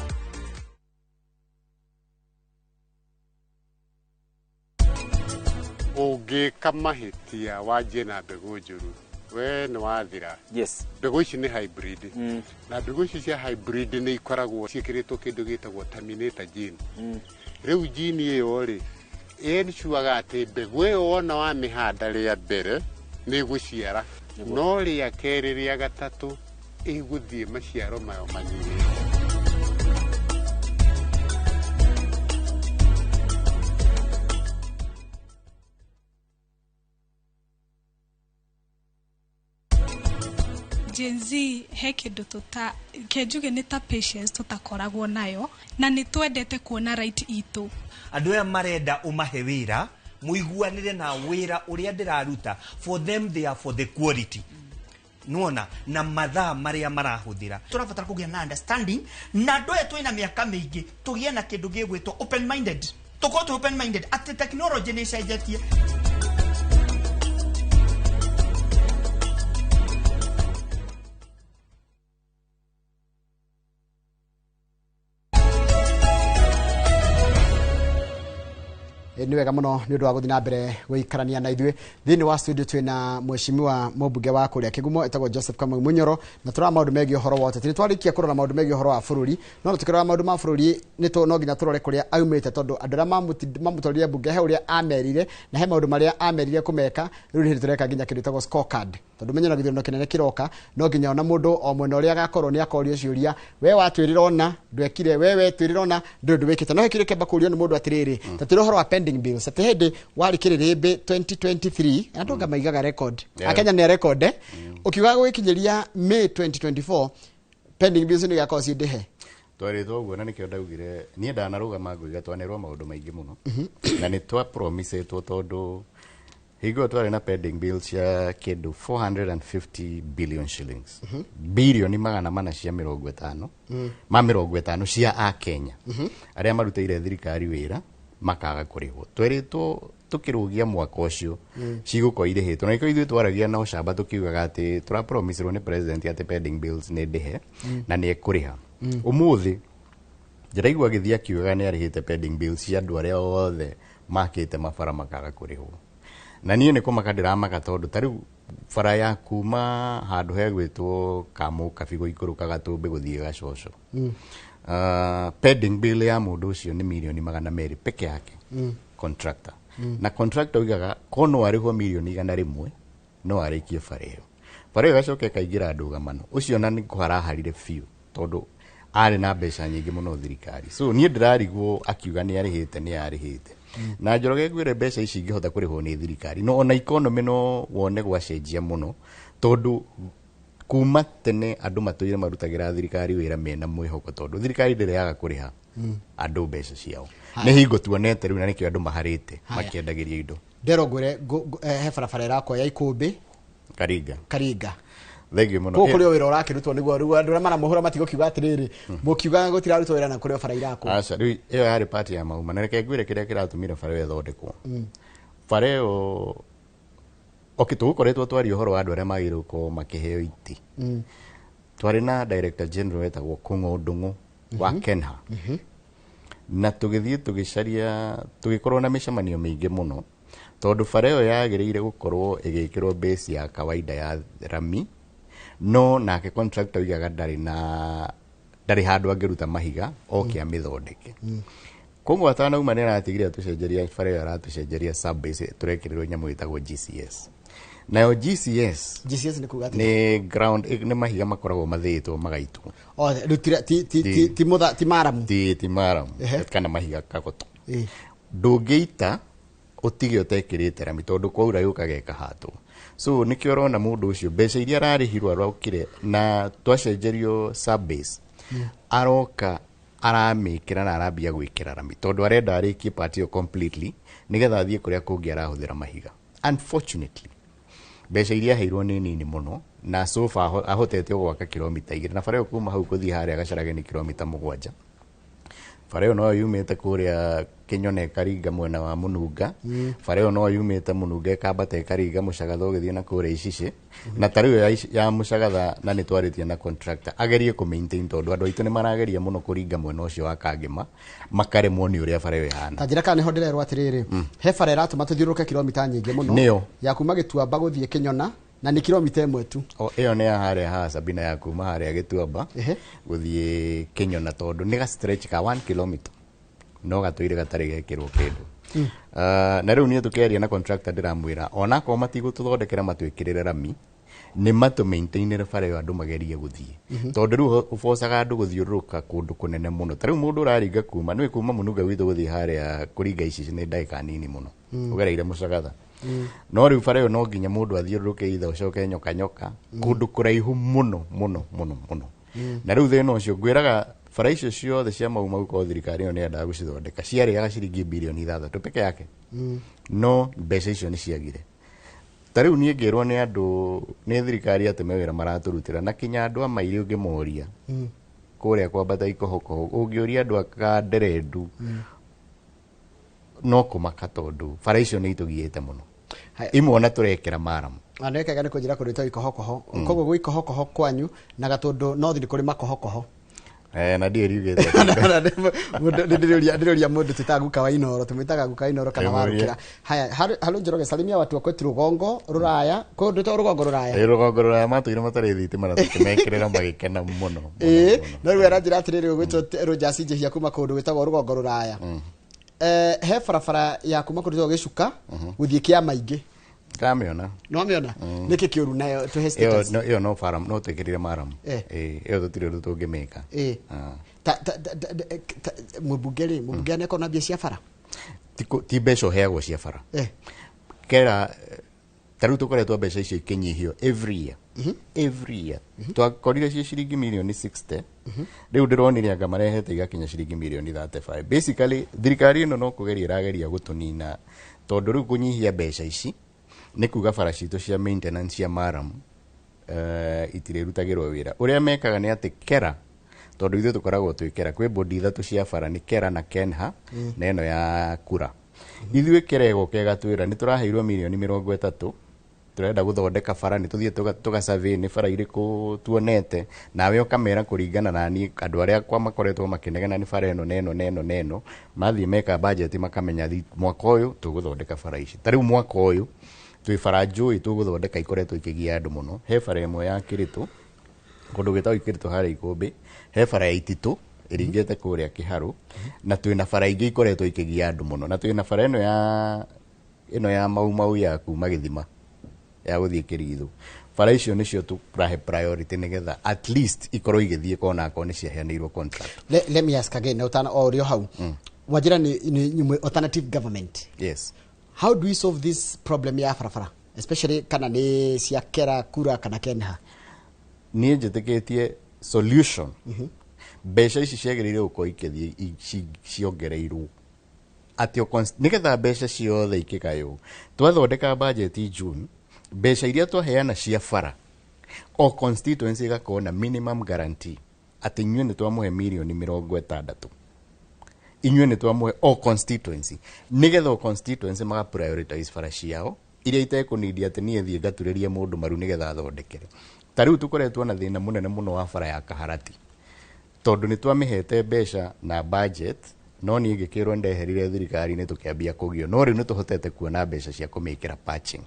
Ũngĩka mahĩtia wanjie na mbegũ njũru we nĩ wathira. Yes. Mbegũ ici nĩ hybrid. Na mbegũ ici cia hybrid nĩ ikoragwo ciĩkĩrĩtwo kĩndũ gĩtagwo terminator gene. Rĩu gene ĩyo rĩ ensure atĩ mbegũ ĩyo wona wamĩhanda rĩa mbere nĩ ĩgũciara, no rĩa kerĩ rĩa gatatũ ĩgũthiĩ maciaro mayo manyihĩte. Gen Z he kindu kenjuge nĩ ta patience tutakoragwo nayo na nĩ twendete kuona right itu. Andũ aya marenda umahe wĩra muiguanire na wĩra ũrĩa ndĩraruta, for them they are for the quality. Nuona na mathaa marĩa marahũthĩra. Tũrabatara kũgĩa na understanding na andũ aya twĩna mĩaka mĩingĩ tũgĩe na kĩndũ gĩgwĩtwo open minded. Tũkorwo open minded atĩ technology nĩ ĩcenjetie. Ni wega muno ni undu wa guthina mbere guikarania na ithuĩ thĩinĩ wa studio twina mheshimiwa mũmbunge wa kũrĩa Kĩgumo etagwo Joseph Kamau Munyoro na tũra maũndũ megiĩ ũhoro wa ũteti. Nĩtwarĩkia kũrora maũndũ megiĩ ũhoro wa bũrũri no tũkĩrora maũndũ ma bũrũri no nginya tũrore kũrĩa aumĩte tondũ andũ arĩa mamũtwarire mbunge he ũrĩa amerire na he maũndũ marĩa amerire kũmeka rĩu nĩ tũreka nginya kĩndũ gĩtagwo scorecard tondũ menyana gĩthurano kĩnene kĩroka no nginya ona mũndũ o mwena ũrĩa agakorwo nĩ akorio ciũria we watwĩrĩra ona ndwekire we twĩrĩra ona ndũndũ wĩkĩte no hekire kĩamba kũrio nĩ mũndũ atĩrĩrĩ tatĩrĩ ũhoro wa pending bills atĩ hĩndĩ warĩ kĩrĩrĩmbĩ 2023 andũ ngamaigaga record akenya nĩ record ukiuga gũkinyĩria May 2024 pending bills nĩ gakorwo ciĩndĩhe twarĩtwo ũguo na nĩkĩo ndaugire niĩ ndanarũgama ngũiga twanĩrwo maũndũ maingĩ mũno na nĩ twa promisetwo tondũ higo twarĩ na pending bills ya kĩndũ 450 billion shillings bilioni 450 cia 50 cia Akenya arĩa marutĩire thirikari wĩra makaga kũrĩhwo twerĩtwo tukĩrũgia mwaka ũcio cigũkorwo irĩhĩtwo na ithuĩ twaragia na ũcamba tũkiugaga atĩ tũra promiserwo nĩ president atĩ pending bills nĩ ndĩhe na nĩ ekũrĩha ũmũthĩ ndĩraigua gĩthii akiugaga nĩ arĩhĩte pending bills cia andũ arĩa othe makĩte mabara makaga kũrĩhwo na niĩ nĩ kũmaka ndĩramaka tondũ tarĩu bara ya kuma handũ hegwĩtwo Kamũ Kabigo ikũrũka Gatũmbĩ gũthiĩ Gacoco pending bill ya mũndũ ũcio nĩ milioni 200 peke yake contractor na contractor ugaga kono arĩhwo milioni 100 no arĩkie bara ĩyo gacoke kaingĩra ndũgamano ũcio na nĩ kũharaharire biũ tondũ arĩ na mbeca nyingĩ mũno thirikari so niĩ ndĩrarigwo akiuga nĩ arĩhĩte na Njoroge gwĩre mbeca ici ingĩhota kũrĩhwo nĩ thirikari no ona economy no wone gwacenjia mũno tondũ kuma tene andũ matũire marutagĩra thirikari wĩra mena mwĩhoko tondũ thirikari ndĩrĩaga kũrĩha andũ mbeca ciao nĩ hingo tuonete rĩu na nĩkĩo andũ maharĩte makĩendagĩria indo nderogore he barabara ĩrakwa ya Ikũmbĩ Karinga thengio mũno kũrĩ wĩra ũrakĩrutwo nĩguo rĩu andũ arĩa maramũhũra matigo kiuga atĩrĩrĩ mũkiuga gũtirarutwo wĩra na kũrĩ bara irakwo aca rĩu ĩyo yarĩ party ya mauma na reke ngwĩre kĩrĩa kĩratũmire bara ĩyo ĩthondekwo bara ĩyo tũgũkoretwo twaria ũhoro wa andũ arĩa magĩrĩirwo gũkorwo makĩheo iti twarĩ na director general wetagwo Kũng'ũ Ndung'u wa Kenha na tũgĩthiĩ tũgĩcaria tũgĩkorwo na mĩcemanio mĩingĩ mũno tondũ bara ĩyo yagĩrĩire gũkorwo ĩgĩkĩrwo base ya kawaida ya rami no nake contractor ugaga ndarĩ handũ angĩruta mahiga oke amĩthondeke Kũng'ũ atanauma nĩ aratigire tũcenjeria bara ĩyo aratucenjeria sub base tũrekĩrĩrwo nyamũ ĩtagwo GCS nayo GCS nĩ kuga nĩ ground nĩ mahiga makoragwo mathĩtwo magaitwo ti maramu ti maramu kana mahiga kagoto ndũngĩita ũtige ũtekĩrĩte rami tondũ kwaura yũkaga ĩkahatwo so nĩkĩo ũrona mũndũ ũcio mbeca iria ararĩhirwo arokire na twacenjerio sub base aroka aramĩkĩra na arambia gwĩkĩra rami tondũ arenda arĩkie part ĩyo completely nĩgetha athiĩ kũrĩa kũngĩ arahũthĩra mahiga unfortunately mbeca iria aheirwo nĩ nini mũno na so far ahotete gwaka kilomita 2 na bara ĩyo kuma hau gũthiĩ harĩa Gacarage nĩ kilomita 7 bara ĩyo no yumĩte kũrĩa Kĩnyone ĩkaringa mwena wa Mũnunga, bara ĩyo no yumĩte Mũnunga ĩkambata ĩkaringa Mũcagatha ũgĩthiĩ na kũrĩa Icicĩ, na ta rĩu ya Mũcagatha na nĩ twarĩtie na contractor agerie kũ maintain tondũ andũ aitũ nĩ marageria mũno kũringa mwena ũcio wa Kangema makaremwo nĩ ũrĩa bara ĩyo ĩhana. Ta njĩra kana nĩho ndĩrerwo atĩrĩrĩ, he bara ĩratũma tũthiũrũrũke kilomita nyingĩ mũno nĩyo ya kuma Gĩtuamba gũthiĩ Kĩnyona na nĩ kilomita ĩmwe tu. Ĩyo nĩ ya harĩa ha Sabina ya kuma harĩa Gĩtuamba gũthiĩ Kĩnyona tondũ nĩ ga stretch ka 1 kilometer no gatũire gatarĩ gekĩrwo kĩndũ. Na rĩu niĩ tũkĩaria na contractor ndĩramwĩra ona korwo matigũtũthondekera matwĩkĩrĩre rami nĩ matũ maintainĩre bara ĩyo andũ magerie gũthiĩ tondũ rĩu ũbocaga andũ gũthiũrũrũka kũndũ kũnene mũno. Ta rĩu mũndũ ũraringa kuma nĩ kuma Mũnunga witũ gũthiĩ harĩa kũringa Icicĩ nĩ ndagĩka nini mũno ũgereire Mũcagatha. No rĩu bara ĩyo no nginya mũndũ athiũrũrũke itha ũcoke nyoka kũndũ kũraihu mũno mũno mũno mũno. Na rĩu thĩna ũcio ngwĩraga bara icio ciothe cia mau kwa thirikari ĩyo nĩ yendaga gũcithondeka ciarĩaga ciringi bilioni 6 peke yake. No mbeca icio nĩ ciagire. Ta rĩu niĩ ngĩrwo nĩ andũ nĩ thirikari atĩ mawĩra maratũrutĩra na kinya andũ a Mairi ũngĩmoria kũrĩa kwambata ikohokoho ũngĩũria andũ a Nderendu no kũmaka tondũ bara icio nĩ itũgiĩte mũno. Imwe ona tũrekera Maramu. Anekaga nĩ kũnjĩra kũrĩtwo ikohokoho. Koguo gwĩ ikohokoho kwanyu na Gatũndũ no thĩ kũrĩ makohokoho. Na ndiye riugete. Ndiroria mũndũ tũtaga guka wa Inoro, tũmĩtaga guka Inoro kana warũkĩra. Haya, halo Njoroge, salimia watu wa kwetu Rugongo, Ruraya. Kũndũ ta Rugongo Ruraya. Rugongo Ruraya matũire matarĩ thitima na tũkĩmekĩrĩra magĩkena mũno. Na rĩu aranjĩra atĩrĩrĩ ũgwĩtwo Rogers Njehia kuma kũndũ gwĩtagwo Rugongo Ruraya. He barabara ya kuma kũndũ Gĩcuka gũthiĩ Kĩamaingĩ. Kamiona. No miona. Niki kiuru nayo to hesitate. Yo no faram no twekirire Maramu. Yo tutire tutungimeka. Mubugere ne kona bia cia bara. Ti mbeca heagwo cia bara. Kera taru tukoretwo mbeca icio ikinyihio every year. Every year. Twakorire cia ciringi milioni 60. Riu ndironire anga marehete igakinya ciringi milioni 35. Basically thirikari ino no kugeria irageria gutunina tondu riu kunyihia mbeca ici nĩ kuga bara citũ cia maintenance cia Maramu itirĩrutagĩrwo wĩra. Ũrĩa mekaga nĩ atĩ Kera tondũ ithuĩ tũkoragwo twĩ Kera kwĩ bodi ithatũ cia bara nĩ Kera na Kenha na ĩno ya Kura. Ithuĩ Kera ĩgoka ĩgatwĩra nĩ tũraheirwo milioni 30 turenda gũthondeka bara nĩ tũthiĩ tũgasurvey nĩ bara irĩkũ tuonete nawe ũkamera kũringana na niĩ andũ arĩa kwa makoretwo makĩnegena nĩ bara ĩno na ĩno mathiĩ meka budget makamenya mwaka ũyũ tũgũthondeka bara ici. Ta rĩu mwaka ũyũ twĩ bara njũĩ tũgũthondeka ikoretwo ikĩgia andũ mũno. He bara ĩmwe ya Kĩrĩtũ kũndũ gwĩtagwo Kĩrĩtũ harĩa Ikũmbĩ, he bara ya Ititũ ĩringĩte kũrĩa Kĩharũ na twĩna bara ingĩ ikoretwo ikĩgia andũ mũno na twĩna bara ĩno ya Mau ya kuma Gĩthima ya gũthiĩ Kĩrigithu. Bara icio nĩcio tũrahe priority nĩgetha at least ikorwo igĩthiĩ kona akoo nĩ ciaheanĩirwo contract. Let me ask again, utana orio hau. Wajira ni alternative government. Yes. How do we solve this problem ya barabara, especially kana ni cia Kera, Kura kana Kenha? Niĩ njĩtĩkĩtie solution. Mbeca ici ciagĩrĩire gũkorwo ikĩthiĩ ciongereirwo atĩ nĩgetha mbeca ciothe ikĩgaywo. Twathondeka budget June, mbeca iria twaheana cia bara o constituency ĩgakorwo na minimum guarantee atĩ inyuĩ nĩ twamũhe milioni 60. Inyuĩ nĩ twamũhe o constituency nĩgetha o constituency maga prioritize bara ciao iria itekũnidia atĩ niĩ thiĩ ngaturĩrie mũndũ maru nĩgetha athondekere. Ta rĩu tũkoretwo na thĩna mũnene mũno wa bara ya Kaharati tondũ nĩ twamĩhete mbeca na budget no niĩ ngĩkĩrwo ndeherire thirikari-inĩ tũkĩambia kũgio no rĩu nĩ tũhotete kuona mbeca cia kũmĩkĩra patching.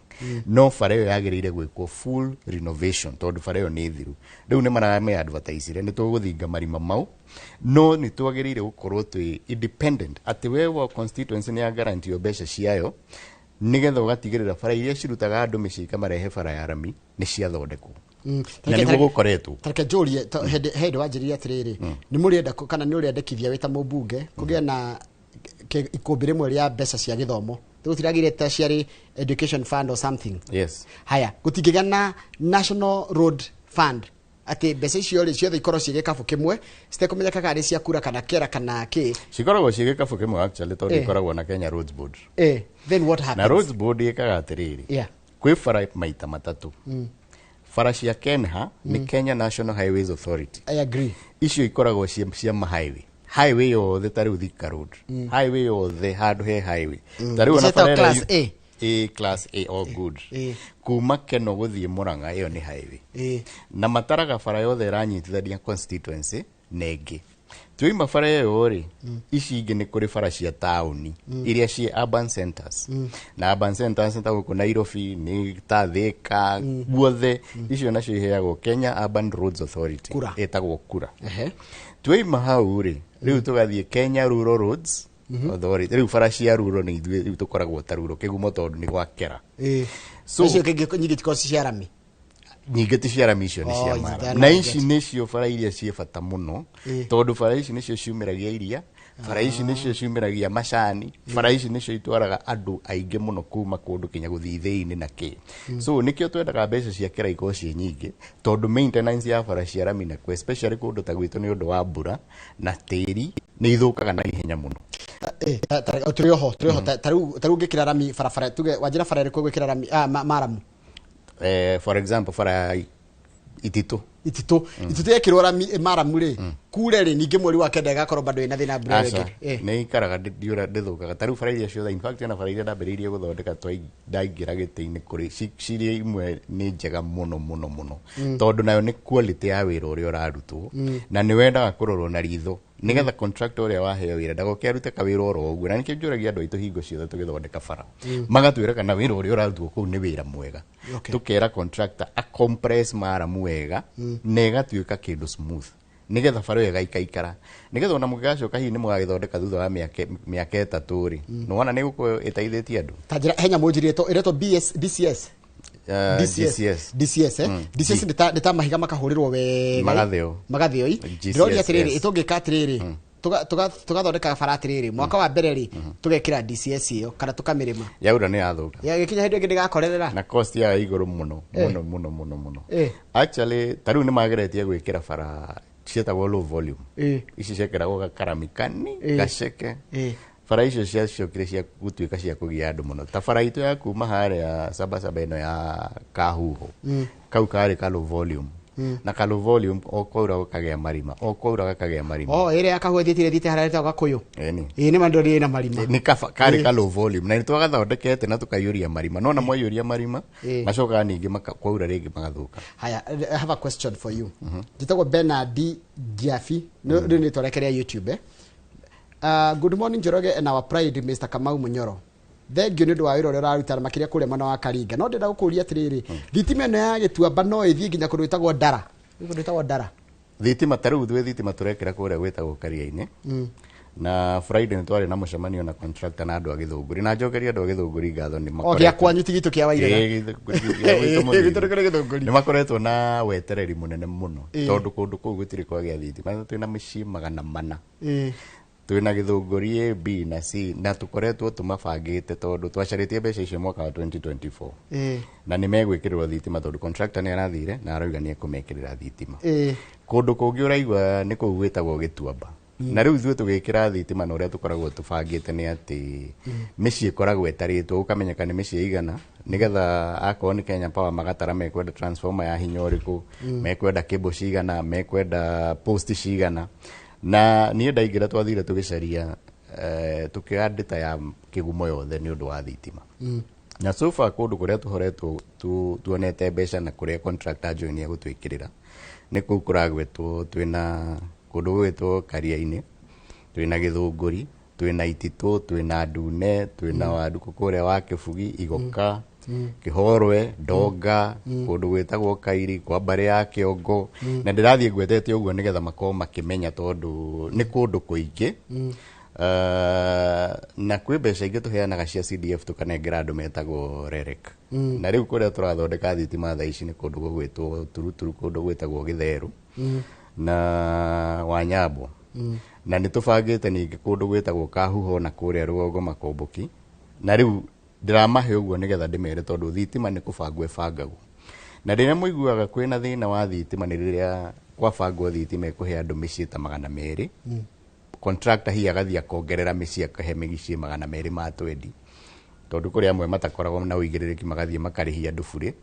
No bara ĩyo yagĩrĩire gwĩkwo full renovation tondũ bara ĩyo nĩ thiru. Rĩu nĩ maramĩ advertise nĩ tũgũthinga marima mau no nĩ twagĩrĩire gũkorwo twĩ independent atĩ we wa constituency nĩ ya guarantee mbeca ciayo nĩgetha ũgatigĩrĩra bara iria cirutaga andũ mĩciĩ ikamarehe bara ya rami nĩ ciathondekwo. Na nĩguo gũkoretwo. Tareke Julia hĩndĩ wanjĩrĩria atĩrĩrĩ nĩ mũrĩenda kana nĩ ũrĩendekithia wĩ ta mũmbunge kũgĩa na ikũmbĩ rĩmwe rĩa mbeca cia gĩthomo tũtiragire tertiary education fund or something. Yes. Haya gũtingĩgĩa na national road fund atĩ mbeca icio rĩ ciothe ikorwo ciĩ gĩkabũ kĩmwe citekũmenyeka kana cia Kura kana Kera kana kĩ cikoragwo ciĩ gĩkabũ kĩmwe actually tondũ ikoragwo na Kenya Roads Board. Then what happens? Na Roads Board ĩkaga atĩrĩrĩ kwĩ bara maita matatũ. Bara cia Kenha ni Kenya National Highways Authority. I agree. Icio ikoragwo cia highway. highway yothe ta riu Thika Road highway yothe handu he highway ta riu Is it a class A? class A all good kuma Keno guthie Murang'a iyo ni highway na mataraga bara yothe ranyitithania constituency nengi tuima bara yo ri ici ingi ni kuri bara cia tauni iria cia urban centers na urban centers ta guku Nairobi ni ta Thika guothe icio nacio iheagwo Kenya Urban Roads Authority etagwo kura tuima hau ri riu tugathie Kenya Rural Roads Authority riu bara cia rural ni ithuĩ tukoragwo ta rural kigumo tondu ni gwakera so icio nyingi tikosi cia rami nyingi ti cia rami icio ni cia mara na ici nicio bara iria cie bata muno tondu bara ici nicio ciumiragia iria bara ici nicio ciumiragia macani bara ici nicio itwaraga andu aingi muno kuma kundu kinya guthii thiini na ki so nikio twendaga mbeca cia kira iko cie nyingi tondu maintenance ya bara cia rami na especially kundu ta gwitu ni undu wa mbura na tiri ni ithukaga na ihenya muno turiho taru ngikira rami barabara tuge wanjira bara iri gwikira rami maramu for example bara itito yekirwo rami maramu ri kure ri ningi mweri wa kenda igakorwo bado ina thina mbura rege ni ikaraga ndiura ndithukaga taru bara iria ciothe in fact na bara iria ndambiriirie guthondeka ndaingira giti-ini kuri ciria imwe ni njega muno tondu nayo ni quality ya wira uria urarutwo na ni wendaga kurorwo na ritho nigetha contractor uria waheo wira ndagoke arute kawira oro uguo na nikio njuragia andu aitu hingo ciothe tugithondeka bara magatwira kana wira uria urarutwo kuu ni wira mwega tukera contractor a compress maramu wega na igatuika kindu smooth nigetha bara yo igaikara nigetha ona mugacoka hihi ni mugagithondeka thutha wa miaka 3 ri no wana ni guko itaithitie andu tajira henya mujirieto ireto DCS DCS nita mahiga makahurirwo wega magatheo ndirori atiriri itungika atiriri tugathondeka bara atiriri mwaka wa mbere ri tugekira DCS iyo kana tukamirima yaura ni yathuka gikinya hindu ingi ndigakorerera na cost ya iguru muno actually taru ni mageretie gwikira bara cietagwo low volume ici ciekiragwo gakaramikani gaceke bara icio ciacokire cia gutuika cia kugia andu muno ta bara itu ya kuma haria Sabasaba ino ya Kahuho kau kari ka low volume na ka low volume okwaura gakagea marima ere akahuo thite harareta gakuyu ni mandori na marima ni kari ka low volume na nitwagathondekete na tukayuria marima no na mwayuria marima macoka ningi makwaura ringi magathuka haya I have a question for you jitagwo Bernard Giafi no ni twarekerea YouTube good morning Njoroge and our pride Mr. Kamau Munyoro thengio ni ndu wa wira uria uraruta makiria kuria mwana wa Karinga no ndenda gukuria atiriri thitima ino ya Gituamba no ithie nginya kundu itagwo Ndara thitima taru thwe thitima turekera kuria gwitagwo Karia-ini na Friday twari na mucemanio na contractor na andu a Githunguri na njokeria andu a Githunguri ngatho ni makoretwo kwanyu tigitu kia waire ni makoretwo na wetereri munene muno tondu kundu kuu gutiri kwagĩa thitima twina mĩciĩ 400 twina Githunguri A, B na C na tukoretwo tumabangite tondu twacaritie mbeca icio mwaka wa 2024 na ni megwikirwo thitima tondu contractor ni arathire na arauga ni ekumekirira thitima kundu kungi uraigwa ni kuu gwitagwo Gituamba na riu ithuĩ tugikira thitima na uria tukoragwo tubangite ni ati mĩciĩ ikoragwo ĩtaritwo ukamenyeka ni mĩciĩ igana nigetha akorwo ni Kenya Power magatara mekwenda transformer ya hinya ũrĩkũ mekwenda cable cigana mekwenda post cigana na niĩ ndaingĩra twathire tũgĩcaria tukioya data ya kĩgumo yothe ni undu wa thitima na so far kundu kuria tuhoretwo tuonete mbeca na kuria contractor join ya gutwikirira ni kuu kuragwetwo twina kundu gwitwo Karia-ini twina Githunguri twina Itito twina Ndune twina Wanduku kuria wa Kibugi Igoka Kihorwe Ndonga kundu gwitagwo Kairi kwa mbare ya Kiongo na ndirathie gwetete uguo nigetha makorwo makimenya tondu ni kundu kuingi na kwi mbeca ingi tuheanaga cia CDF tukanengera andu metagwo REREC na riu kuria turathondeka thitima thaa ici ni kundu gwitwo Turuturu kundu gwitagwo Githeru na Wanyambo na nitubangite ningi kundu gwitagwo Kahuho na kuria Rugongo Makomboki na riu ndiramahe uguo nigetha ndimere tondu thitima ni kubangwo ibangagwo na riria muiguaga kwina thina wa thitima ni riria kwabangwo thitima ikuhe andu mĩciĩ ta 200 contractor hi agathia kuongerera mĩciĩ akahe mĩciĩ 200 ma twendi tondu kuria amwe matakoragwo na uigĩrĩrĩki magathie makarĩhia andu bure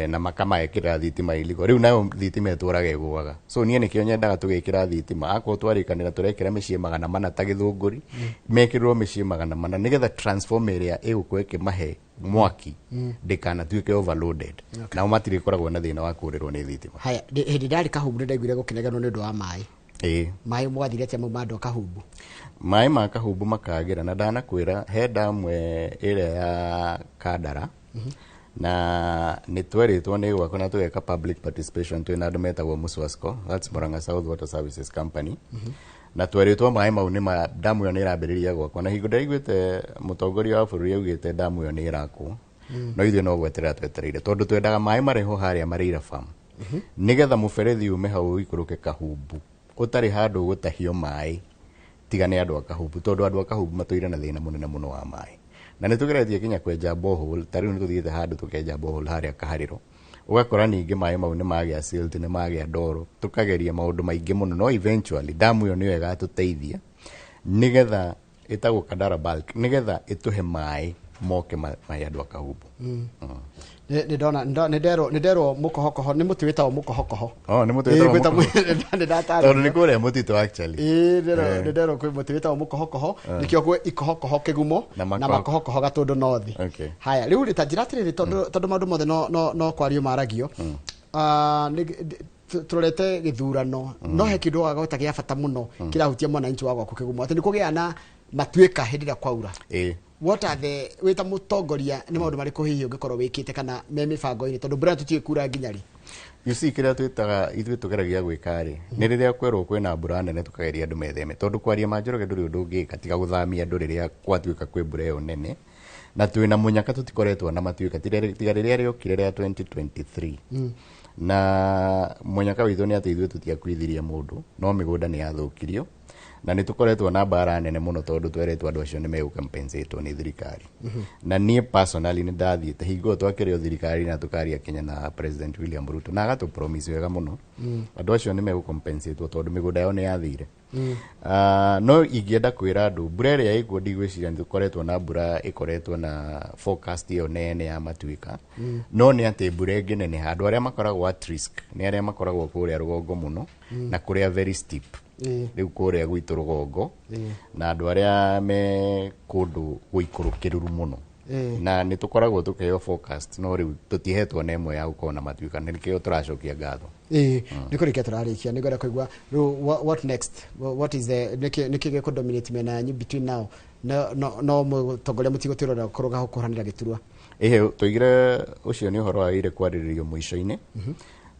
na makamaekĩra thitima iligo riu nayo thitima etũraga ĩgũaga so niĩ nĩkĩo nyendaga tũgĩkĩra thitima akorwo twarĩkanĩra tũrekĩra mĩciĩ 400 ta Gĩthũngũri mekĩrwo mĩciĩ 400 nĩgetha transformer ĩrĩa ĩgũkorwo ĩkĩmahe mwaki ndĩkanatuĩke overloaded nao matirĩkoragwo na thĩna wa kũrĩrwo nĩ thitima. Haya hĩndĩ ndarĩ Kahumbu nĩndaiguire gũkĩnegenwo nĩ ũndũ wa maĩ. Maĩ mwathire atĩa mauma Kahumbu? Maĩ ma Kahumbu makagĩra na ndanakwĩra he damu ĩrĩa ya Kandara na nĩtwerĩtwo nĩ gwakwa na tũgeka public participation twĩna andũ metagwo Muswasco, that's Murang'a South Water Services Company na twerĩtwo maĩ mau nĩ damu ĩyo nĩ ĩrambĩrĩria gwakwa na hingo ndaiguĩte mũtongoria wa bũrũri augĩte damu ĩyo nĩ ĩrakwo no ithuĩ no gweterera twetereire tondũ twendaga maĩ mareho harĩa Marĩira farm nĩgetha mũberethi ume hau ikũrũke Kahumbu ũtarĩ handũ gũtahio maĩ tiga nĩ andũ a Kahumbu tondũ andũ a Kahumbu matũire na thĩna mũnene mũno wa maĩ na nĩtũgeretie kinya kwenja borehole tarĩu nĩtũthiĩte handũ tũkenja borehole harĩa Kaharĩro ũgakora ningĩ maĩ mau nĩ magĩa silt nĩ magĩa ndoro tũkageria maũndũ maingĩ mũno no eventually damu ĩyo nĩyo ĩgatũteithia nĩgetha ĩtagwo Kandara bulk nĩgetha ĩtũhe maĩ moke maĩ andũ a Kahumbu. Nĩnderwo mũkohokoho nĩ mũtĩ wĩtagwo mũkohokoho. Nĩ mũtĩ wĩtagwo mũkohokoho tondũ nĩ kũrĩa mũtitũ actually. Nĩnderwo kwĩ mũtĩ wĩtagwo mũkohokoho nĩkĩo kwĩ ikohokoho Kĩgumo na makohokoho Gatũndũ North. Haya rĩu rĩta njĩra atĩrĩrĩ tondũ maũndũ mothe no kwario maragio tũrorete gĩthurano no he kĩndũ wagota gĩa bata mũno kĩrahutia mwananchi wa gwaku Kĩgumo atĩ nĩ kũgĩa na matuĩka hĩndĩ ĩrĩa kwaura. What are the wita mũtongoria nĩ maũndũ marĩkũ hihi ũngĩkorwo wĩkĩte kana me mĩbango-inĩ tondũ mbura tũtiĩ kura nginya rĩ? You see kĩrĩa twĩtaga ithuĩ tũgeragia gwĩka rĩ nĩ rĩrĩa kwerwo kwĩna mbura nene tũkageria andũ metheme tondũ kwaria Manjoroge ndũrĩ ũndũ ũngĩka tiga gũthamia andũ rĩrĩa gwatuĩka kwĩ mbura ĩyo nene na twĩna mũnyaka tũtikoretwo na matuĩka tiga rĩrĩa rĩokire rĩa 2023 na mũnyaka witũ nĩ atĩ ithuĩ tũtiakuithirie mũndũ no mĩgũnda nĩ yathũkirio na nĩ tũkoretwo na mbara nene mũno tondũ tweretwo andũ acio nĩ megũcompensatwo nĩ thirikari na niĩ personally nĩ ndathiĩte hingo twakĩrĩo thirikari na tũkaria Kenya na President William Ruto na agatũ promise wega mũno andũ acio nĩ megũcompensatwo tondũ mĩgũnda yao nĩ yathire no ingĩenda kwĩra andũ mbura ĩrĩa ĩkuo ndigwĩciria nĩ tũkoretwo na mbura ĩkoretwo na forecast ĩyo nene ya matuĩka no nĩ atĩ mbura ĩngĩ nene andũ arĩa makoragwo at risk nĩ arĩa makoragwo kũrĩa rũgongo mũno na kũrĩa very steep rĩu kũrĩa gwitũ rũgongo na andũ arĩa me kũndũ gũikũrũkĩrũru mũno na nĩ tũkoragwo tũkĩheo forecast no rĩu tũtihetwo na ĩmwe ya gũkorwo na matuĩka nĩkĩo tũracokia ngatho. Nĩ kũrĩkia tũrarĩkia nĩ ngwenda kũigua what next what is the nĩkĩ gĩkũdominate mena yanyu between now no mũtongoria mũtigũtwĩrora kũrũga kũhũranĩra gĩturwa? Tũigire ũcio nĩ ũhoro wagĩrĩire kwarĩrĩrio mũico-inĩ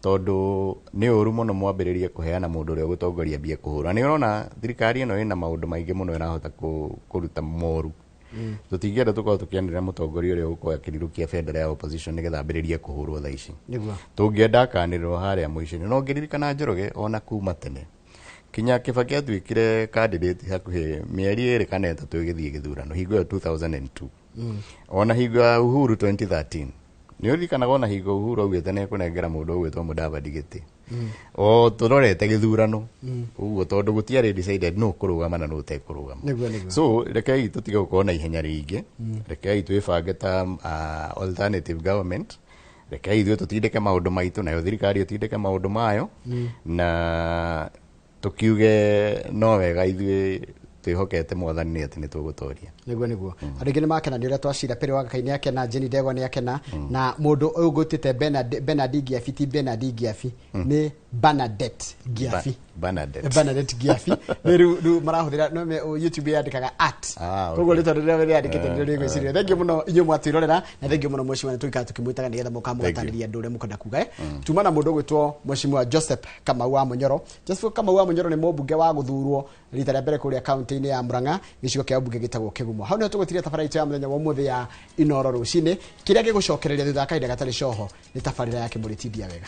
tondũ nĩ ũru mũno mwambĩrĩrie kũheana mũndũ ũrĩa gũtongoria mbia kũhũra nĩ ũrona thirikari ĩno ĩna maũndũ maingĩ mũno ĩrahota kũruta moru tũtingĩenda tũkorwo tũkĩanĩrĩra mũtongoria ũrĩa ũgũkorwo akĩrirũkia bendera ya opposition nĩgetha ambĩrĩrie kũhũrwo thaa ici tũngĩenda akanĩrĩrwo harĩa mũico-inĩ no ngĩririkana Njoroge ona kuma tene kinya Kibaki atuĩkire candidate hakuhĩ mĩeri 2 kana 3 ĩgĩthiĩ gĩthurano hingo ĩyo 2002 ona hingo ya Uhuru 2013 nĩ ũririkanaga ona hingo Uhuru augĩte nĩ ekũnengera mũndũ ũgwĩtwo Mudavadi gĩtĩ tũrorete gĩthurano ũguo tondũ gũtiarĩ decided no kũrũgama na no tekũrũgama so rekei tũtige gũkorwo na ihenya rĩingĩ rekei twĩbange ta alternative government rekei ithuĩ tũtindĩke maũndũ maitũ nayo thirikari ĩtindĩke maũndũ mayo na tũkiuge no wega ithuĩ twĩhokete mwathani atĩ nĩ tũgũtoria nĩguo andũ aingĩ nĩ makena nĩ ũrĩa twacira Perry Wangari nĩ akena Jenny Ndegwa nĩ akena na mũndũ ũyũ ngũtĩte Bernard Giafi ti Bernard Giafi nĩ Bernadette Giafi Bernadette Giafi rĩu marahũthĩra YouTube yandĩkaga koguo rĩtwa rĩrĩa rĩandĩkĩte nĩ rĩgwĩciria thengiũ mũno inyuĩ mwatwĩrorera na thengiũ mũno mheshimiwa nĩ tũikara tũkĩmwĩtaga nĩgetha mũkamũgatanĩria andũ ũrĩa mũkwenda kuga tuma na mũndũ ũgwĩtwo mheshimiwa Joseph Kamau wa Munyoro. Joseph Kamau wa Munyoro nĩ mũmbunge wa gũthurwo rita rĩa mbere kũrĩa kaunti-inĩ ya Murang'a gĩcigo kĩa mbunge gĩtagwo Kĩgumo. Hau nĩho tũgũtiria tabarĩra ya mũthenya wa ũmũthĩ ya Inooro rũcinĩ kĩrĩa gĩgũcokereria thutha wa kahinda gatarĩ coho nĩ tabarĩra ya Kĩmũrĩ TV wega.